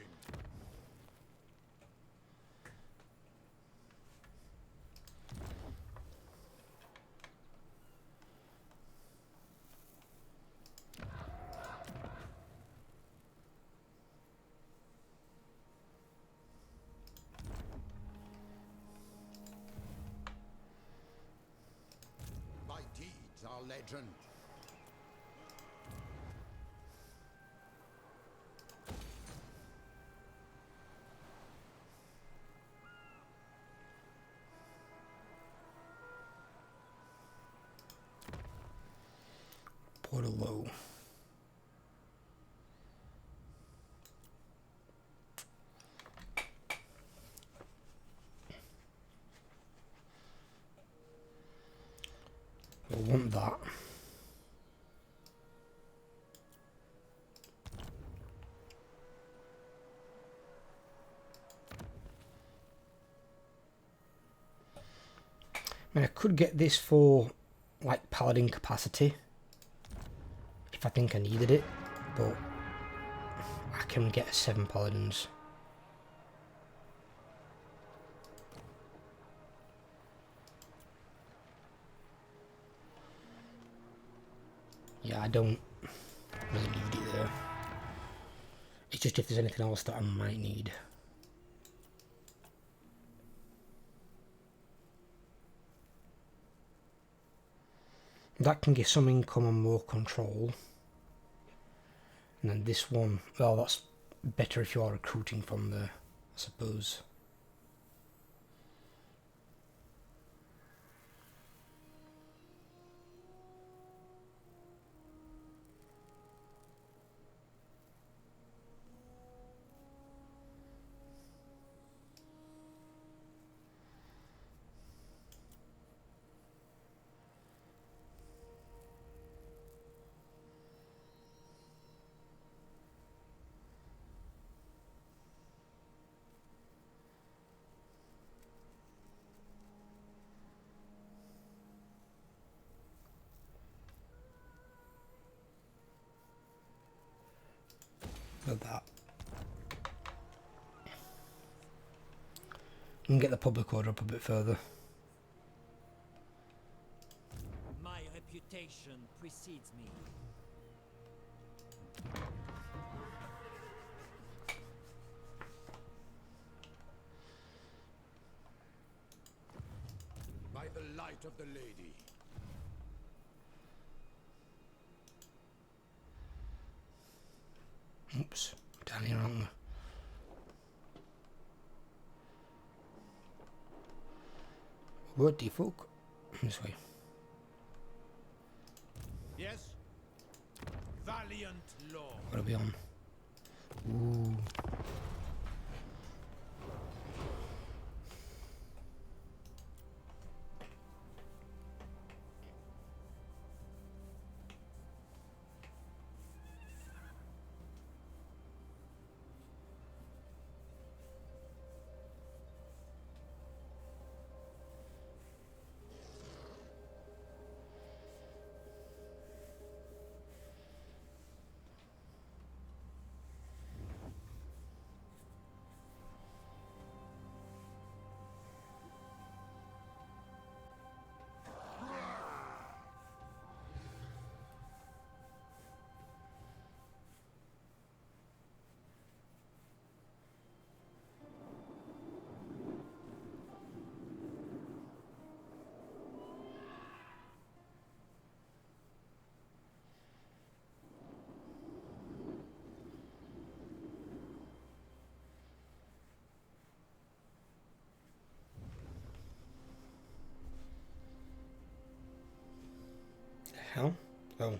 My deeds are legend. Portalo. I want that. I mean, I could get this for like paladin capacity, if I think I needed it, but I can get 7 paladins. Yeah, I don't really need it there. It's just if there's anything else that I might need. That can give some income and more control. And then this one, well, that's better if you are recruiting from there, I suppose. Like that. And get the public order up a bit further. My reputation precedes me. By the light of the lady. Oops, down here, aren't we? What the fuck? This way. Yes? Valiant lord. What are we on? Ooh. Hell? Oh.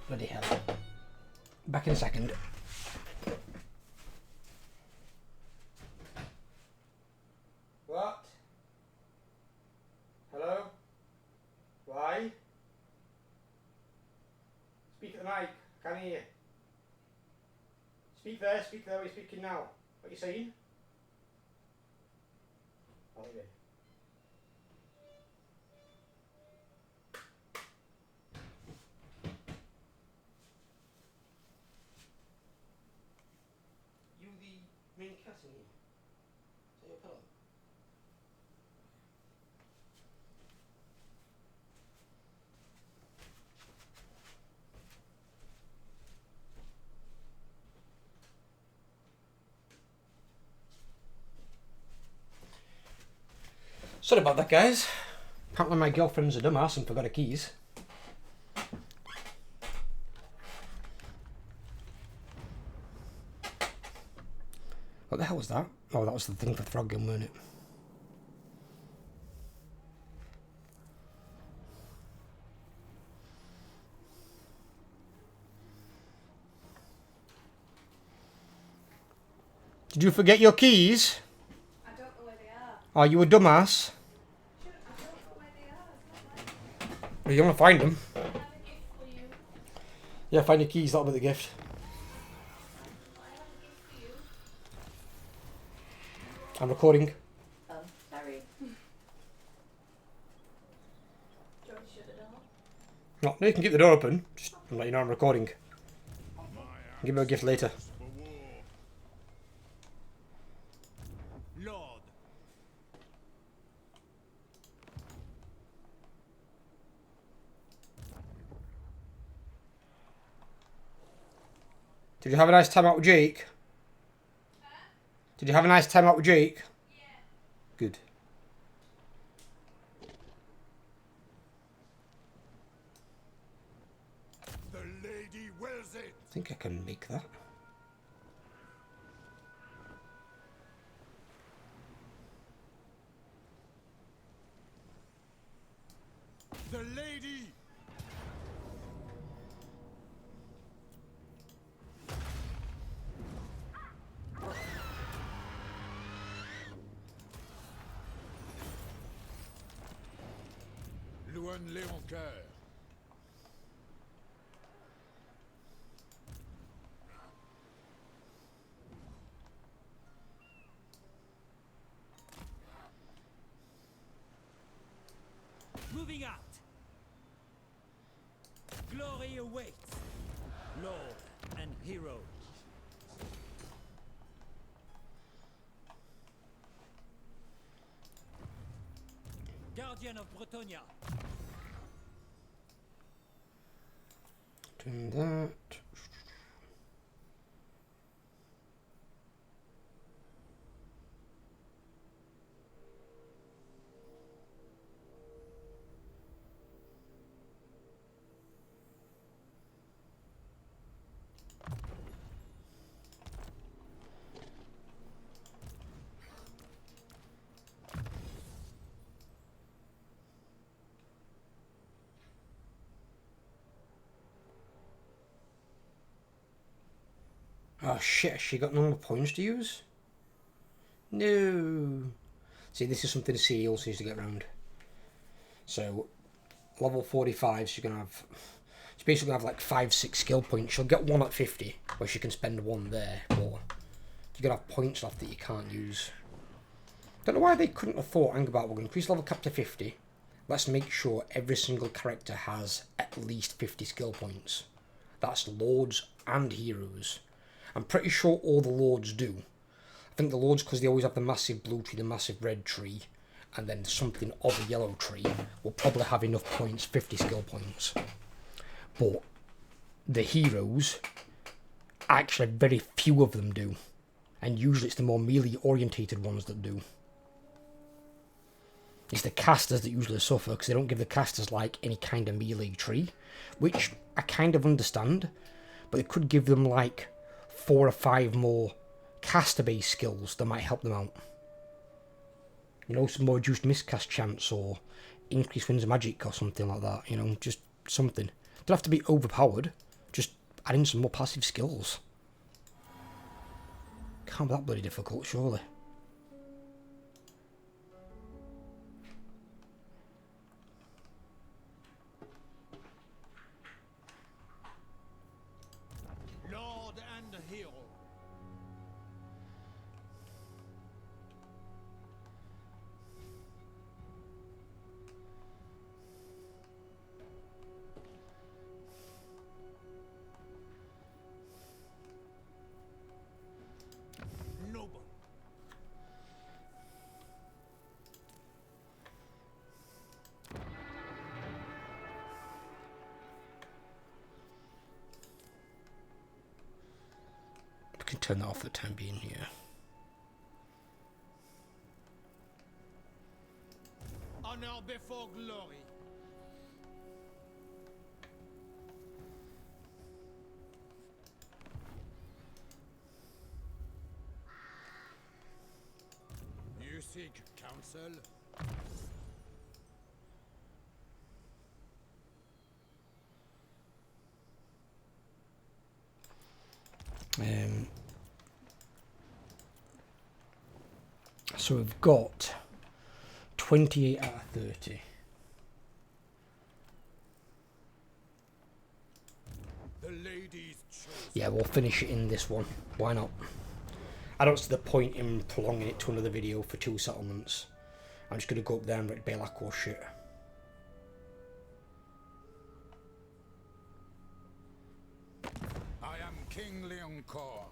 Bloody hell. Back in a second. What? Hello? Why? Speak at the mic. I can't hear you. Speak there, we're speaking now. What are you saying? I'll leave it. You the main cat in here? Is that your pillow? Sorry about that, guys. Apparently my girlfriend's a dumbass and forgot her keys. What the hell was that? Oh, that was the thing for Throggen, weren't it? Did you forget your keys? I don't know where they are. Are you a dumbass? I don't know where they are. It's not like Well, you want to find them? I have a gift for you. Yeah, find your keys, that'll be the gift. I have a gift for you. I'm recording. Oh, sorry. Do you want to shut the door? No, you can keep the door open. Just let you know I'm recording. Give me a gift later. For war. Lord, Did you have a nice time out with Jake? Did you have a nice time out with Jake? Yeah. Good. The lady wills it. I think I can make that. The lady. Louen Léon Cœur. Moving out. Glory awaits. Lord and hero. Guardian of Bretonnia. Doing that. Oh shit, she got no more points to use? No. See, this is something C also needs to get round. So, level 45, she's going to have... She's basically going to have like 5-6 skill points. She'll get one at 50, where she can spend one there. But you're going to have points left that you can't use. Don't know why they couldn't have thought, hang about, we're going to increase level cap to 50. Let's make sure every single character has at least 50 skill points. That's lords and heroes. I'm pretty sure all the lords do. I think the lords, because they always have the massive blue tree, the massive red tree, and then something of a yellow tree, will probably have enough points, 50 skill points. But the heroes, actually very few of them do. And usually it's the more melee orientated ones that do. It's the casters that usually suffer, because they don't give the casters like any kind of melee tree, which I kind of understand, but they could give them like 4 or 5 more caster-based skills that might help them out. You know, some more reduced miscast chance or increased winds of magic or something like that. You know, just something. Don't have to be overpowered. Just add in some more passive skills. Can't be that bloody difficult, surely. Lord and hero. Noble. We can turn that off for the time being here. Honor before glory. seul. So we've got 28 out of 30. The lady's chosen. Yeah, we'll finish it in this one. Why not? I don't see the point in prolonging it to another video for 2 settlements. I'm just going to go up there and wreck Balak or shit. I am King Leoncoeur.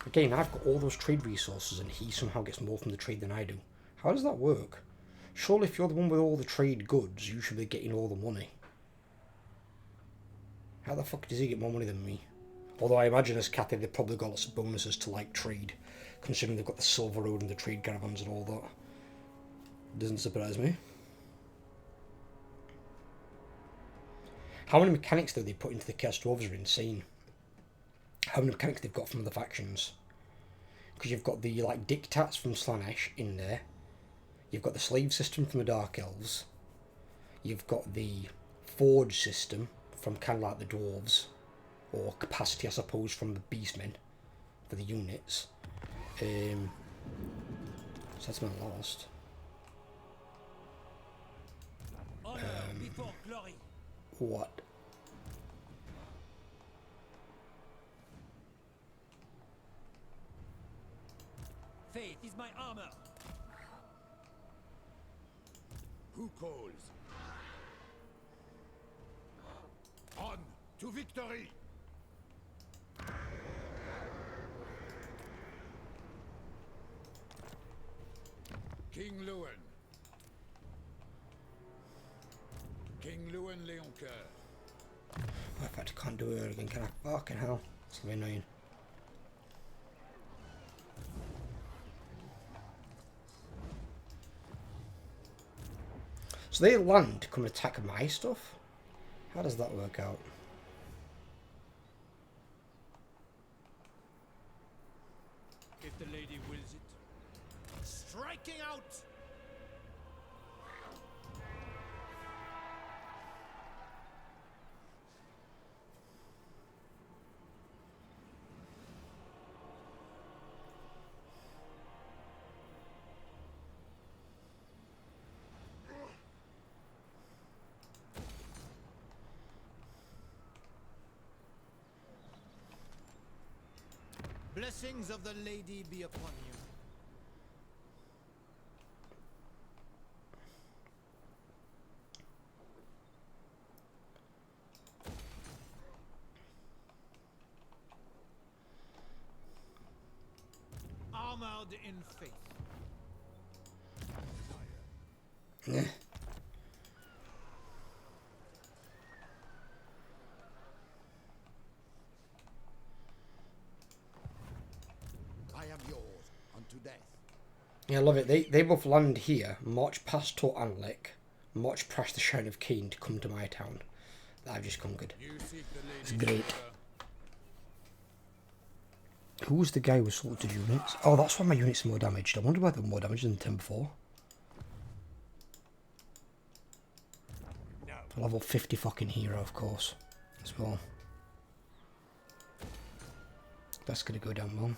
Again, I've got all those trade resources and he somehow gets more from the trade than I do. How does that work? Surely if you're the one with all the trade goods, you should be getting all the money. How the fuck does he get more money than me? Although I imagine as Cathay they've probably got lots of bonuses to like trade, considering they've got the Silver Road and the trade caravans and all that. Doesn't surprise me. How many mechanics though they put into the Chaos Dwarves are insane. How many mechanics they've got from other factions. Because you've got the like dictats from Slanesh in there. You've got the slave system from the Dark Elves. You've got the forge system from kind of like the Dwarves. Or capacity I suppose from the Beastmen for the units. So that's my last. Honor before glory. What? Faith is my armor. Who calls? On to victory! King Lewin. King Lewin Leoncoeur. Oh, in fact, I can't do it again, can I? Fucking hell. It's gonna be annoying. So they land to come and attack my stuff? How does that work out? If the lady wills it. Striking out! Blessings of the lady be upon you. Armored in faith. Yeah. I am yours unto death. Yeah, I love it. They both land here, march past Tor Anlek, march past the Shrine of Cain to come to my town that I've just conquered. You seek the It's lady's great. favor. Who's the guy with selected units? Oh, that's why my units are more damaged. I wonder why they're more damaged than the 10 before. Level 50 fucking hero, of course, as well. That's gonna go down well.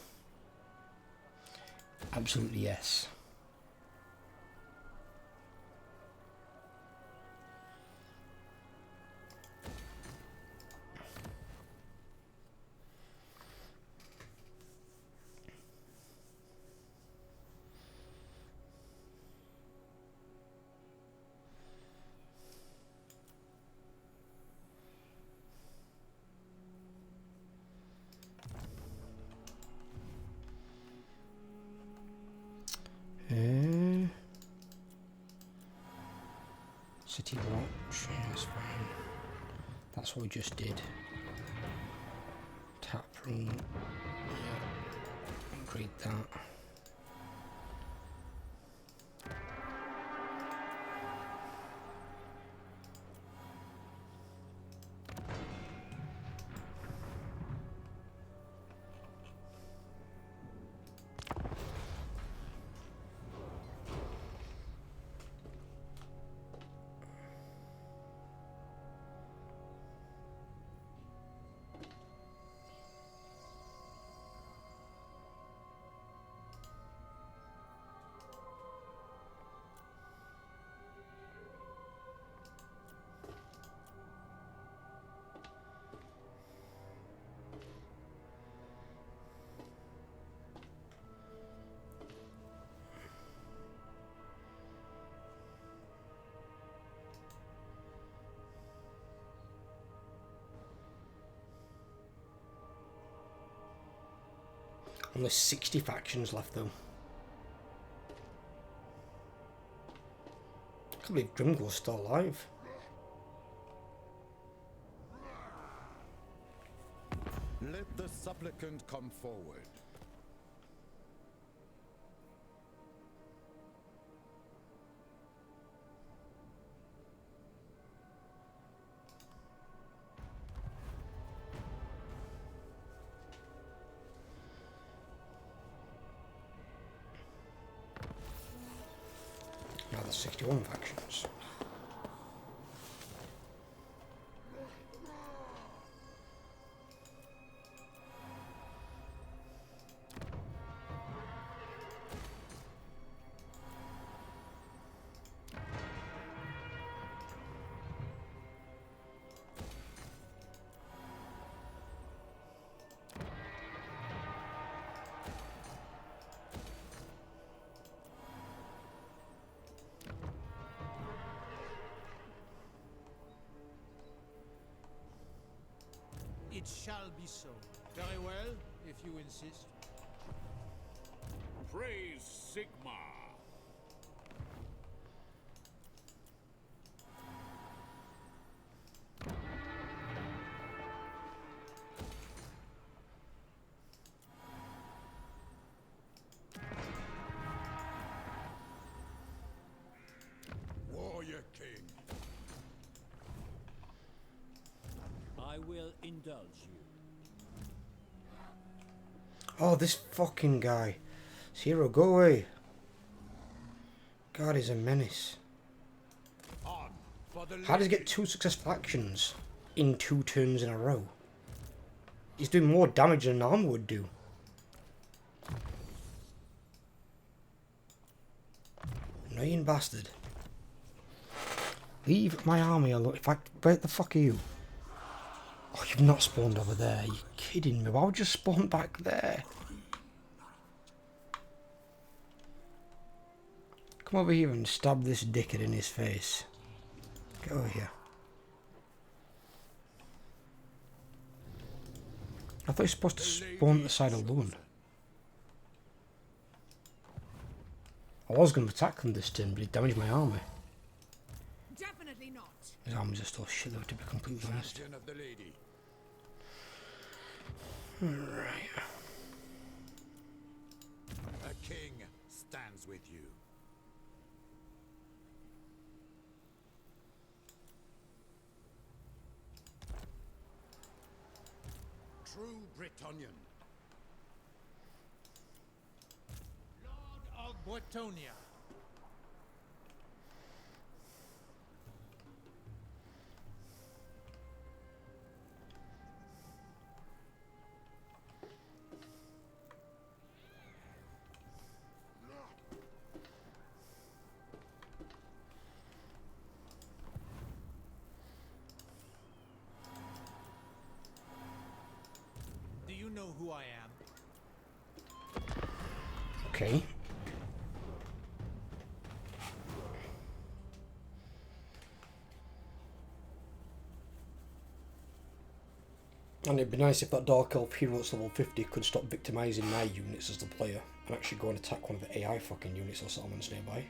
Absolutely yes. City Watch, yeah, that's fine. That's what we just did. Tap room, yeah, upgrade that. Only 60 factions left though. I can't believe Grimgul's still alive. Let the supplicant come forward. Now there's 61 factions. It shall be so. Very well, if you insist. Praise Sigma. Warrior King. I will indulge you. Oh, this fucking guy. Zero, go away. God, he's a menace. On for the How does he get 2 successful actions in 2 turns in a row? He's doing more damage than an armor would do. Annoying bastard. Leave my army alone. In fact, where the fuck are you? Oh, you've not spawned over there. You're kidding me. Why would you spawn back there? Come over here and stab this dickhead in his face. Get over here. I thought you're supposed to spawn at the side alone. I was going to attack them this turn, but he damaged my army. Definitely not. His armies are still shit though, to be completely honest. champion of the lady. Right. A king stands with you. True Bretonnian. Lord of Bretonnia. Do you know who I am? Okay. And it'd be nice if that Dark Elf hero that's level 50 could stop victimising my units as the player and actually go and attack one of the AI fucking units or settlements nearby.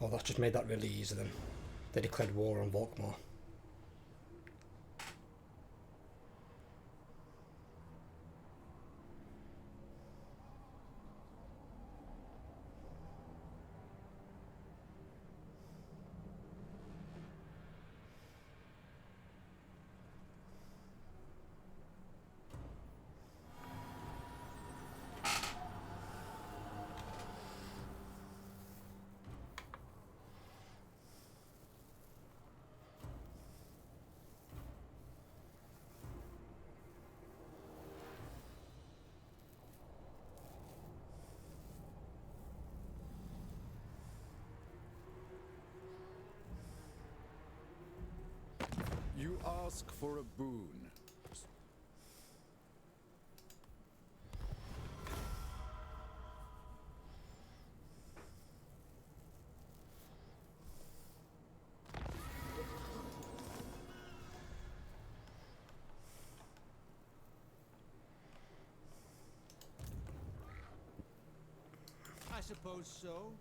Oh, that's just made that really easy then. They declared war on Volkmar. You ask for a boon. suppose so.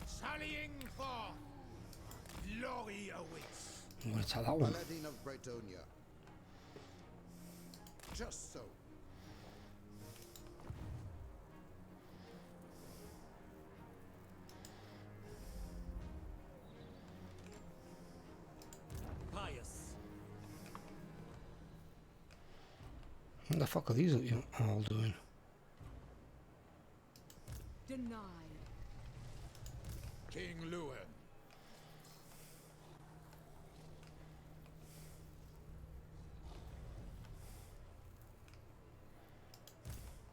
Sallying forth! Glory awaits! I'm gonna tell that one. Paladin of Bretonnia. Just so. Pious. What the fuck are these all doing? Denied. King Lewin.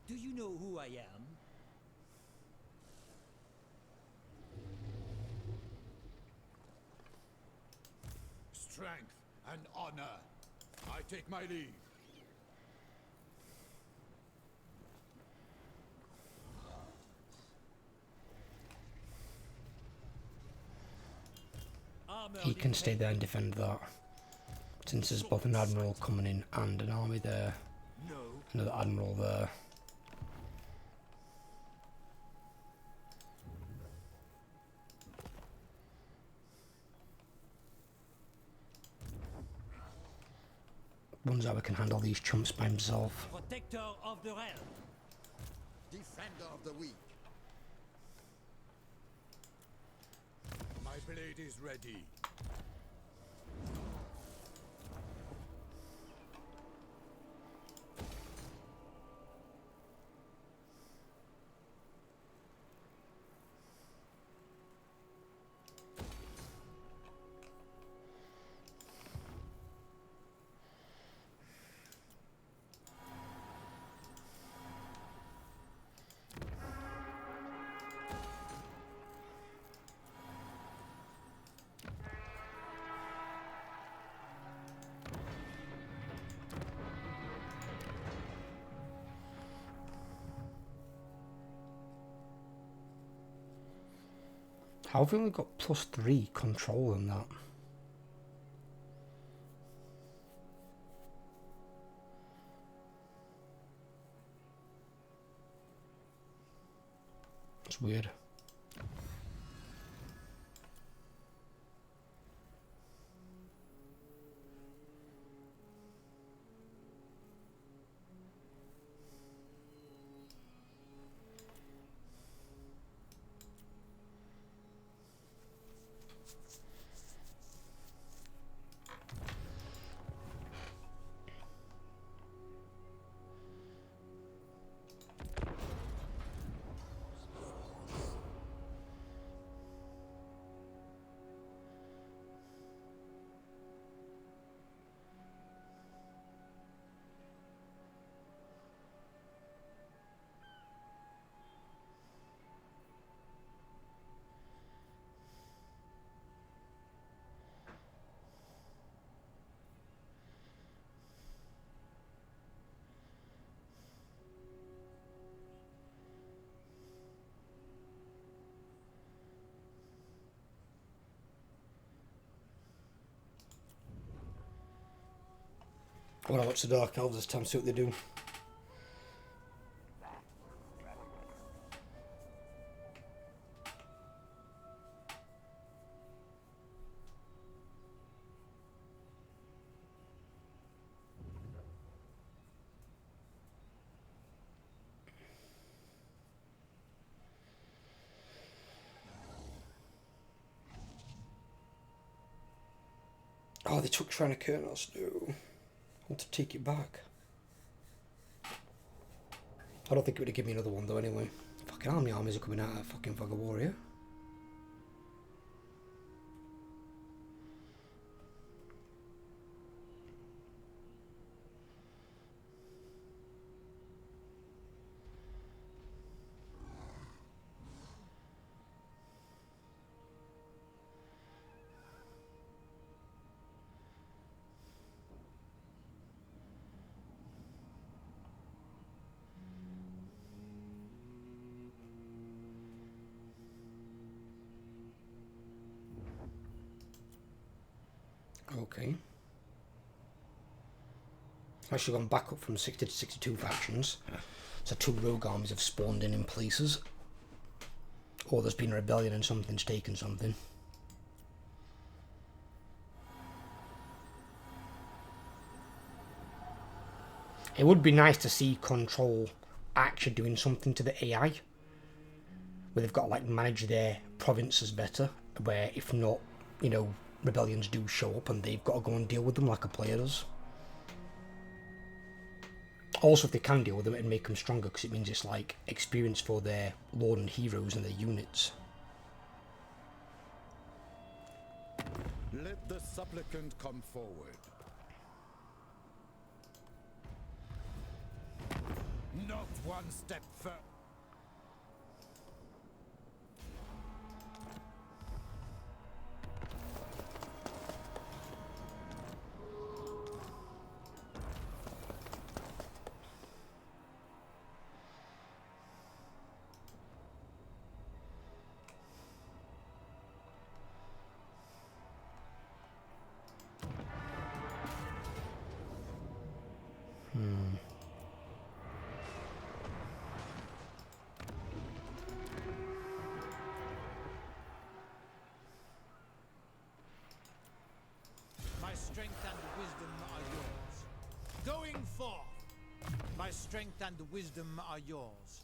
Do you know who I am? Strength and honor. I take my leave. Armor He can stay there and defend that. Since there's both an admiral coming in and an army there. No. Another admiral there. Bunzo can handle these chumps by himself. Protector of the realm. Defender of the weak. My blade is ready. How have we only got +3 control in that? It's weird. When I watch the Dark Elves this time, see what they do. Oh, they took trying to curtain us. No. I want to take it back. I don't think it would have given me another one though anyway. Fucking how many armies are coming out of fucking Fog of War here? Okay. Actually gone back up from 60 to 62 factions. So 2 rogue armies have spawned in places. Or there's been a rebellion and something's taken something. It would be nice to see Control actually doing something to the AI. Where they've got to like manage their provinces better. Where if not, you know, rebellions do show up and they've got to go and deal with them like a player does. Also, if they can deal with them, it'd make them stronger because it means it's like experience for their lord and heroes and their units. Let the supplicant come forward. Not one step further. My strength and wisdom are yours. Going forth. My strength and wisdom are yours.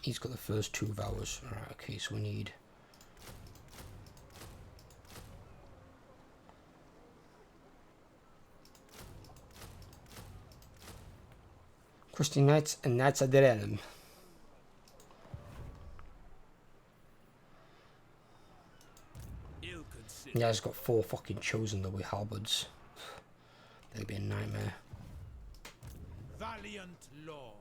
He's got the first 2 hours. Alright, okay, so we need... Christian Knights and Knights of the Realm. Yeah, he's got 4 fucking chosen though with halberds. That'd be a nightmare. Valiant lord.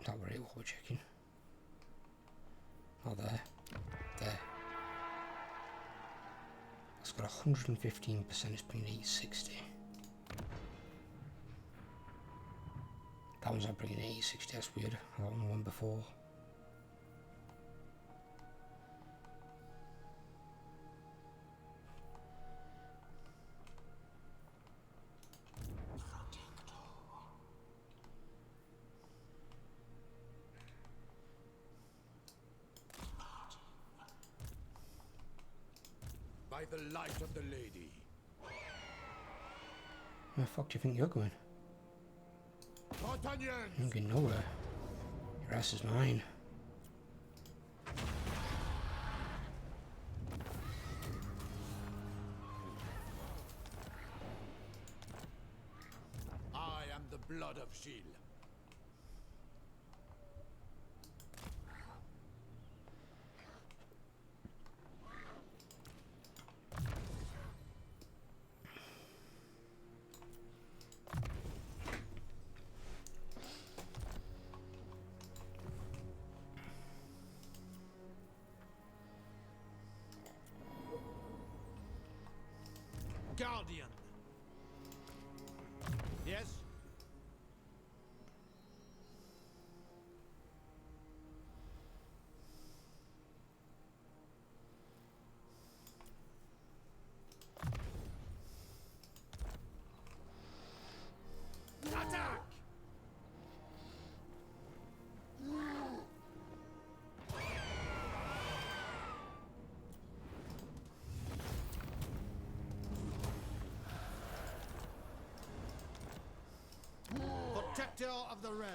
Not really what we're checking. Oh, there. There. It's got 115%, it's been 860. That one's not bringing 860, that's weird. That one went before. By the light of the lady. Where the fuck do you think you're going? Bretonnia! You're going nowhere. Your ass is mine. I am the blood of Shield. Guardian. Yes? Attack! Protector of the realm.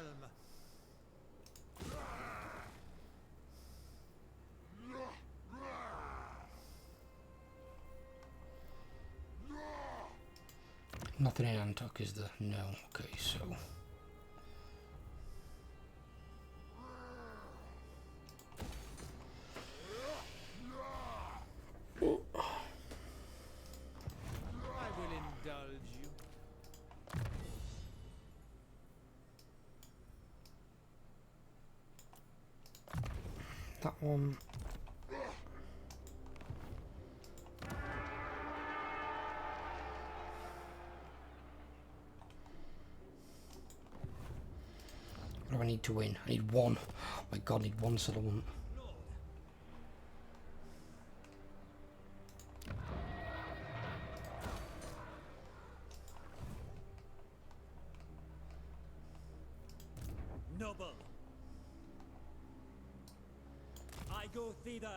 Nothing in Antok, is there? No. Okay, so... I will indulge you. That one... What do I need to win? I need one. Oh my god, I need one settlement. Noble. I go thither.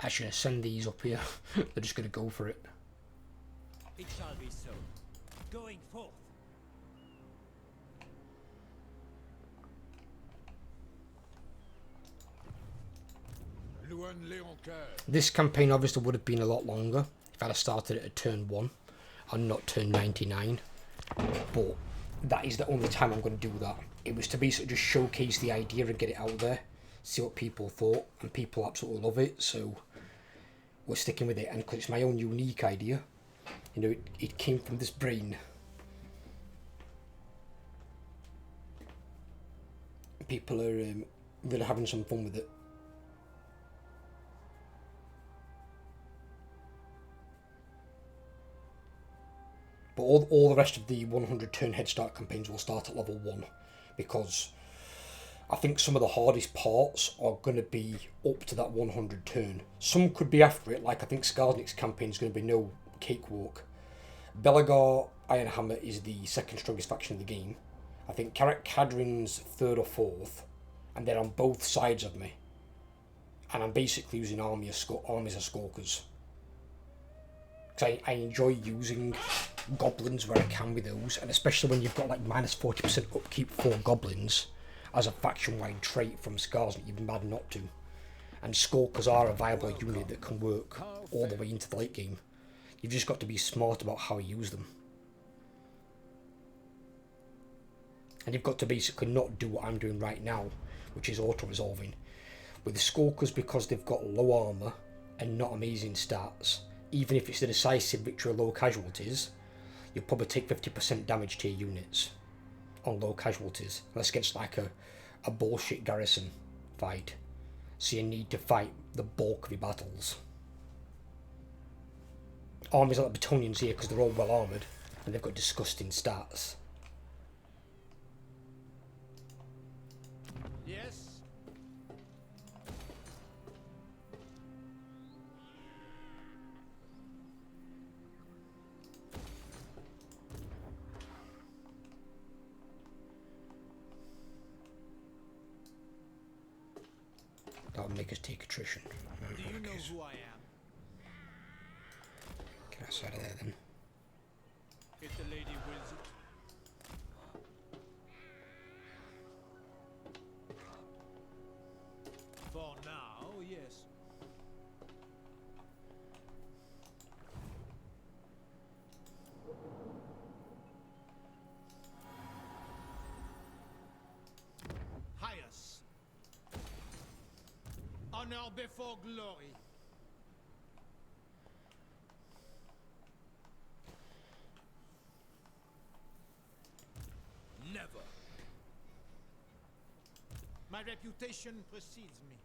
Actually, gonna send these up here. They're just gonna go for it. It shall be so. Going forth. Loin Leoncoeur. This campaign obviously would have been a lot longer if I'd have started it at turn 1 and not turn 99. But that is the only time I'm going to do that. It was to basically just showcase the idea and get it out there, see what people thought, and people absolutely love it, so we're sticking with it. And because it's my own unique idea, you know, it came from this brain. People are really having some fun with it. But all the rest of the 100 turn Headstart campaigns will start at level 1, because I think some of the hardest parts are going to be up to that 100 turn. Some could be after it, like I think Skarsnik's campaign is going to be no cakewalk. Belagar Ironhammer is the second strongest faction of the game. I think Karak Kadrin's third or fourth, and they're on both sides of me. And I'm basically using armies as skulkers. Because I enjoy using goblins where I can with those, and especially when you've got like minus 40% upkeep for goblins as a faction-wide trait from Skarsnik, you'd be mad not to. And skulkers are a viable unit that can work all the way into the late game. You've just got to be smart about how you use them. And you've got to basically not do what I'm doing right now, which is auto-resolving. With the skulkers, because they've got low armour and not amazing stats, even if it's the decisive victory or low casualties, you'll probably take 50% damage to your units on low casualties, unless against like a bullshit garrison fight. So you need to fight the bulk of your battles. Armies like the Bretonnians here, because they're all well armoured and they've got disgusting stats. Yes? That would make us take attrition. Do you know who I am? Get outside of there then. If the lady wills it. For now, yes. Highest. Honor before glory. Never. My reputation precedes me.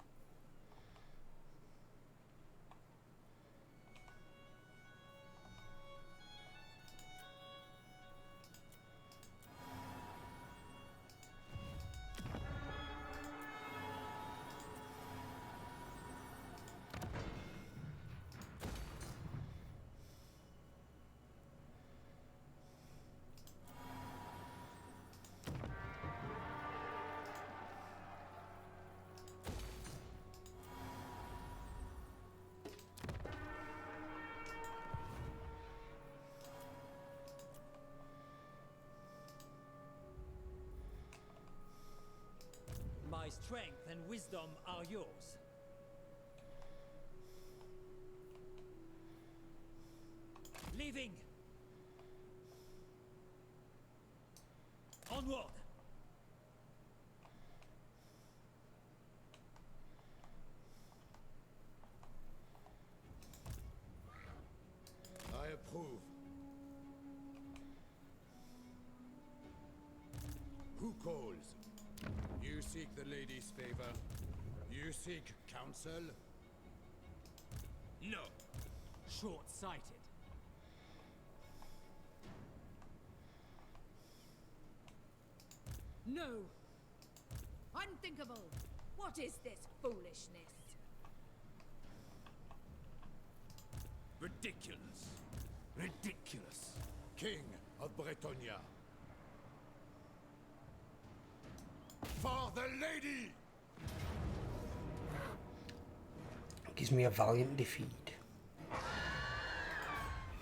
My strength and wisdom are yours. Lead Waving. Onward. I approve. Who calls? You seek the lady's favor? You seek counsel? No. Short-sighted. No. Unthinkable. What is this foolishness? Ridiculous. Ridiculous. King of Bretonnia. For the lady! Gives me a valiant defeat.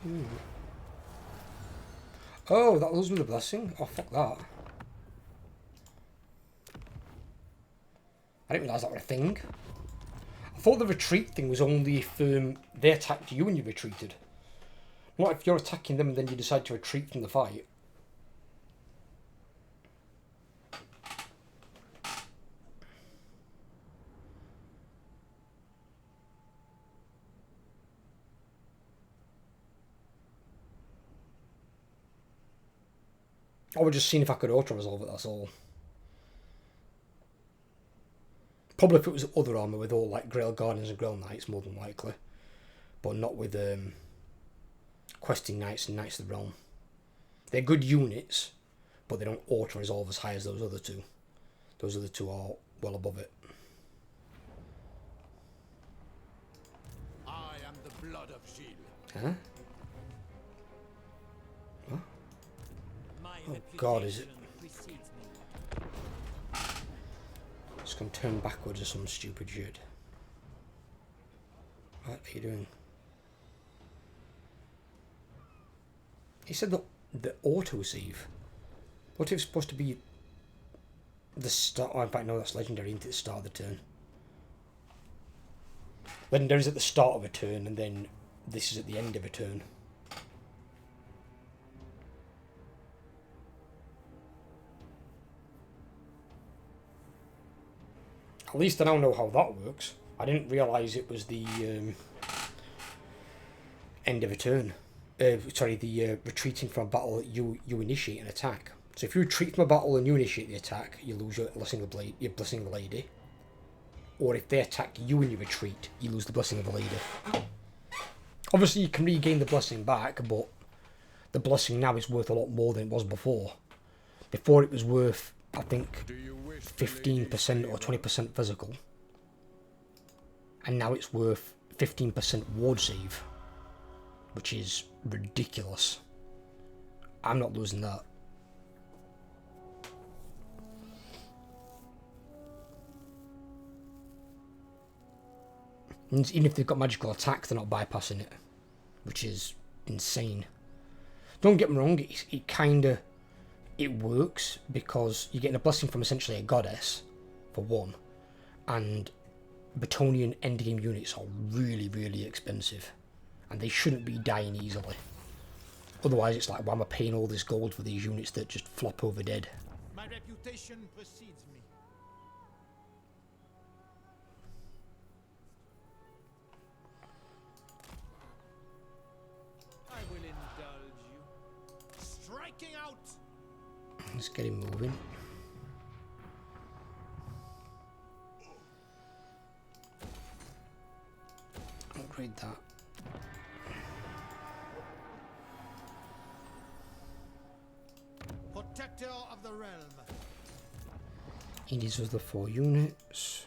Ooh. Oh, that was with a blessing? Oh, fuck that. I didn't realise that was a thing. I thought the retreat thing was only if they attacked you and you retreated. Not if you're attacking them and then you decide to retreat from the fight. I was just seeing if I could auto-resolve it, that's all. Probably if it was other armour with all like Grail Guardians and Grail Knights, more than likely. But not with Questing Knights and Knights of the Realm. They're good units, but they don't auto-resolve as high as those other two. Those other two are well above it. I am the blood of Shield. Huh? What? My Oh God, is it? reputation precedes me. It's going to turn backwards or some stupid shit. What are you doing? He said the auto-save. What if it's supposed to be the start? Oh, in fact, no, that's legendary, isn't it? The start of the turn. Legendary is at the start of a turn, and then this is at the end of a turn. At least I now know how that works. I didn't realise it was the end of a turn. Sorry, the retreating from a battle, you initiate an attack. So if you retreat from a battle and you initiate the attack, you lose your blessing of the lady. Or if they attack you and you retreat, you lose the blessing of the lady. Obviously, you can regain the blessing back, but the blessing now is worth a lot more than it was before. Before it was worth, I think, 15% or 20% physical. And now it's worth 15% ward save. Which is ridiculous. I'm not losing that. And even if they've got magical attack, they're not bypassing it. Which is insane. Don't get me wrong, it kinda... It works because you're getting a blessing from essentially a goddess, for one. And Bretonnian endgame units are really, really expensive. And they shouldn't be dying easily. Otherwise it's like, why am I paying all this gold for these units that just flop over dead? My reputation precedes me. I will indulge you. Striking out! Let's get him moving. Upgrade that. Protector of the realm. He needs us the 4 units.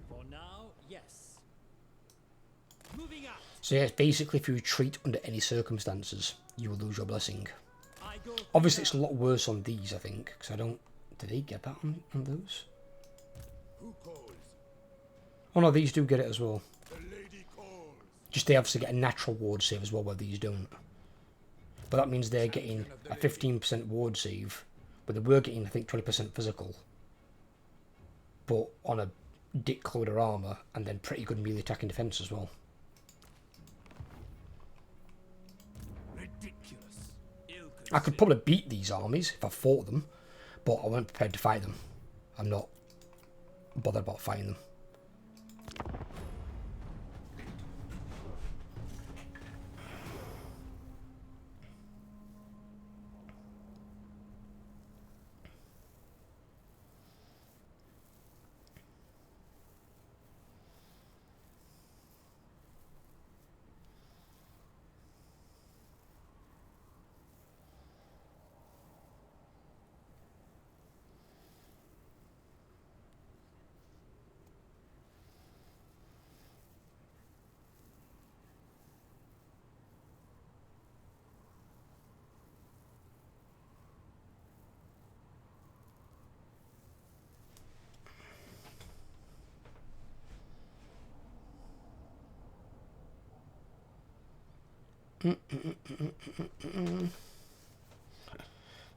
For now, yes. Moving out. So yeah, basically if you retreat under any circumstances, you will lose your blessing. I go Obviously it's a lot worse on these, I think, because I don't... Did they get that on those? Who calls? Oh no, these do get it as well. The lady calls. Just they obviously get a natural ward save as well, where these don't. But that means they're getting a 15% ward save, but they were getting, I think, 20% physical. But on a dick load of armour, and then pretty good melee attack and defence as well. Ridiculous. I could probably beat these armies if I fought them, but I wasn't prepared to fight them. I'm not bothered about fighting them.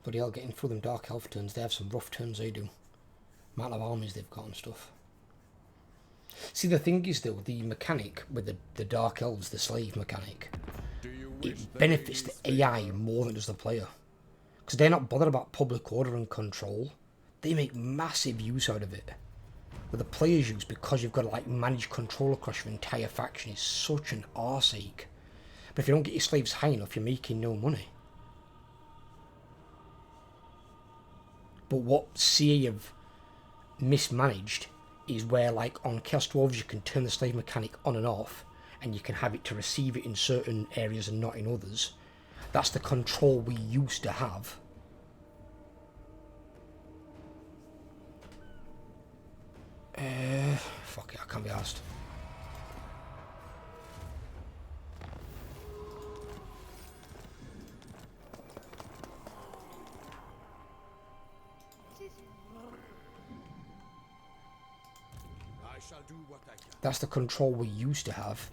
Bloody hell, getting through them Dark Elf turns, they have some rough turns, they do. Amount of armies they've got and stuff. See, the thing is though, the mechanic with the Dark Elves, the slave mechanic, it benefits the AI more than does the player. Because they're not bothered about public order and control. They make massive use out of it. But the player's use, because you've got to like manage control across your entire faction, is such an arseache. But if you don't get your slaves high enough, you're making no money. But what CA have mismanaged is where, like on Chaos Dwarves, you can turn the slave mechanic on and off, and you can have it to receive it in certain areas and not in others. That's the control we used to have. Fuck it, I can't be asked. I shall do what I can. That's the control we used to have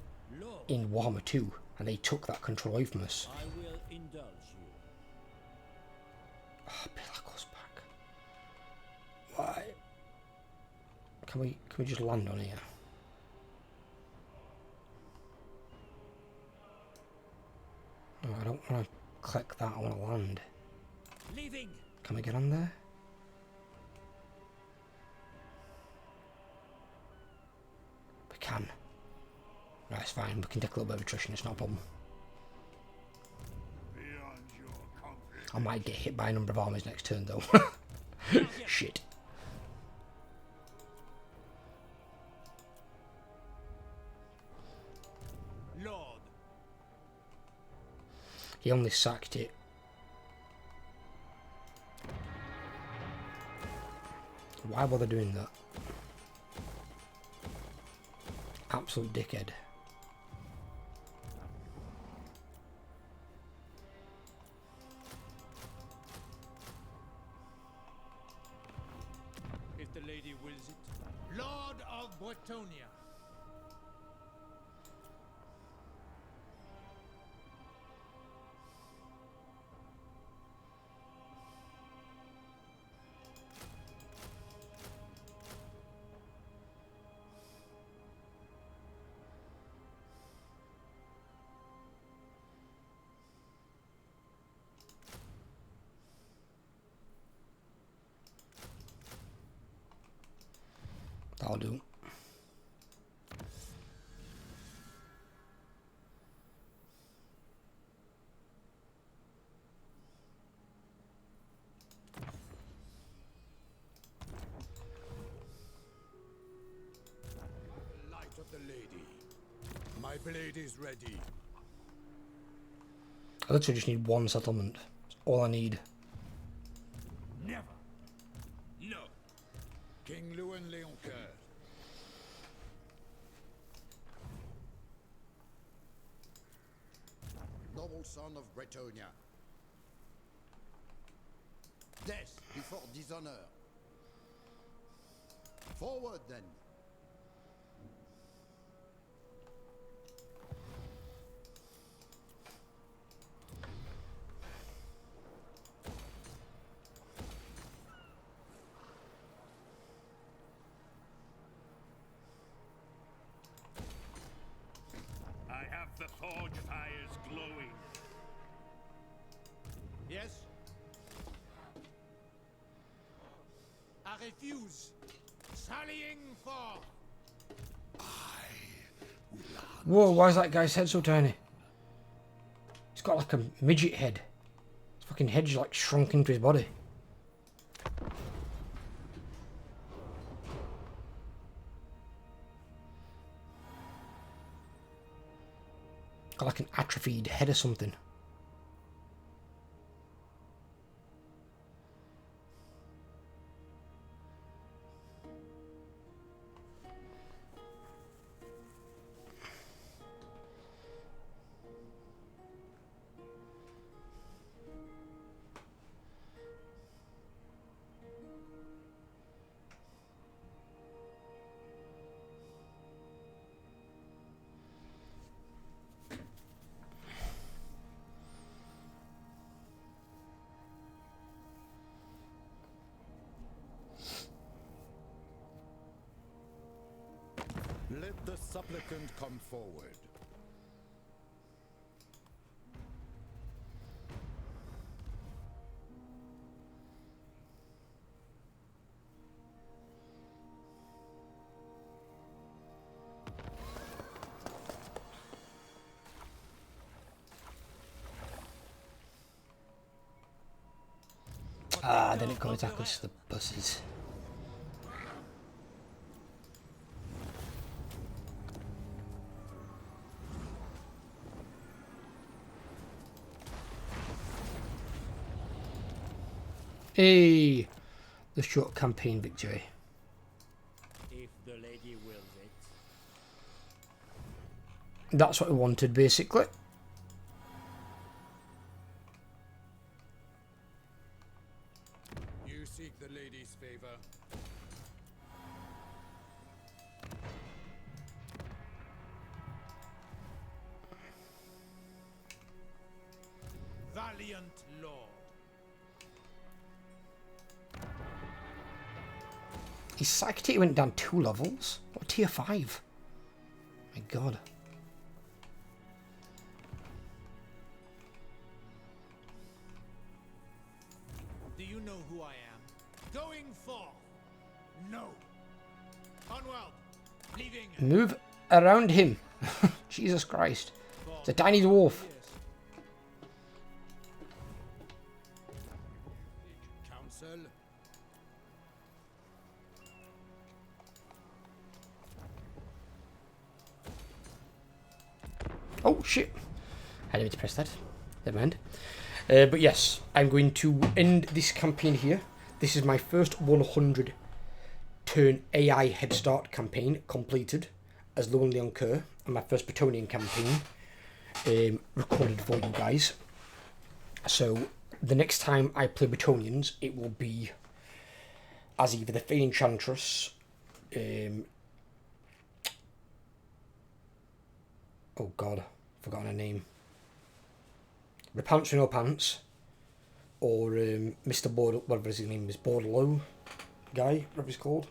in Warhammer 2, and they took that control away from us. I will indulge you. Oh, Pilakos back. Why? Can we just land on here? No, I don't want to click that, I want to land. Leaving. Can we get on there? We can. Right, it's fine, we can take a little bit of attrition, it's not a problem. Beyond your comprehension. I might get hit by a number of armies next turn though. Shit. Lord, He only sacked it. Why bother doing that? Absolute dickhead. if the lady wills it. Lord of Bretonnia. That'll do. Light of the lady. My blade is ready. I literally just need one settlement. That's all I need. Never. No. King Lewin Leoncoeur. Noble son of Bretonnia. Death before dishonor. Forward then. forge fires glowing. Yes? I refuse. Sallying for. Whoa, why is that guy's head so tiny? He's got like a midget head. His fucking head's like shrunk into his body. Got like an atrophied head or something. Let the supplicant come forward. Ah, then it goes backwards to the buses. Hey, the short campaign victory. If the lady wills it. That's what we wanted, basically. You seek the lady's favor. Valiant Lord. His psychic went down 2 levels. What, tier 5? My god. Do you know who I am? Going forth. No. Onward. Leaving. Move around him. Jesus Christ. It's a tiny dwarf. Council. Oh shit. I didn't mean to press that. Never mind. But yes, I'm going to end this campaign here. This is my first 100 turn AI Headstart campaign completed as Lone Leon Kerr, and my first Bretonnian campaign recorded for you guys. So the next time I play Bretonnians, it will be as either the Fey Enchantress, oh god, forgotten her name. Repants or No Pants, or Mr. Border, whatever his name is, Borderlow guy, whatever he's called.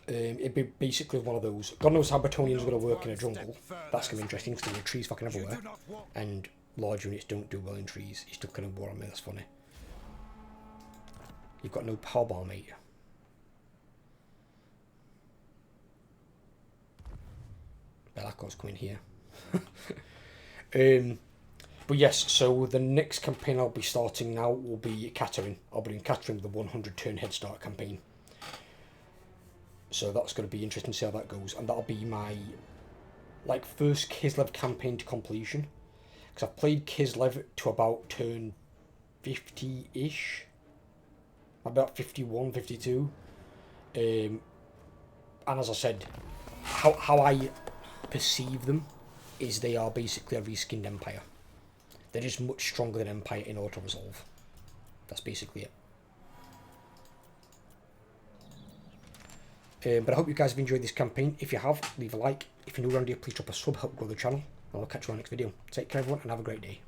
It'd be basically one of those. God knows how Bretonnians are going to work in a jungle. That's going to be interesting because there are trees fucking everywhere, and large units don't do well in trees. He's still kind of war on me. That's funny. You've got no powerball, mate. Belacco's coming here. But yes, so the next campaign I'll be starting now will be Catherine. I'll be doing Catherine, the 100 turn head start campaign. So that's going to be interesting to see how that goes, and that'll be my first Kislev campaign to completion, because I've played Kislev to about turn 50-ish, about 51, 52, and as I said, how I perceive them is they are basically a reskinned Empire. They're just much stronger than Empire in auto-resolve. That's basically it. But I hope you guys have enjoyed this campaign. If you have, leave a like. If you're new around here, please drop a sub, help grow the channel. And I'll catch you on the next video. Take care everyone and have a great day.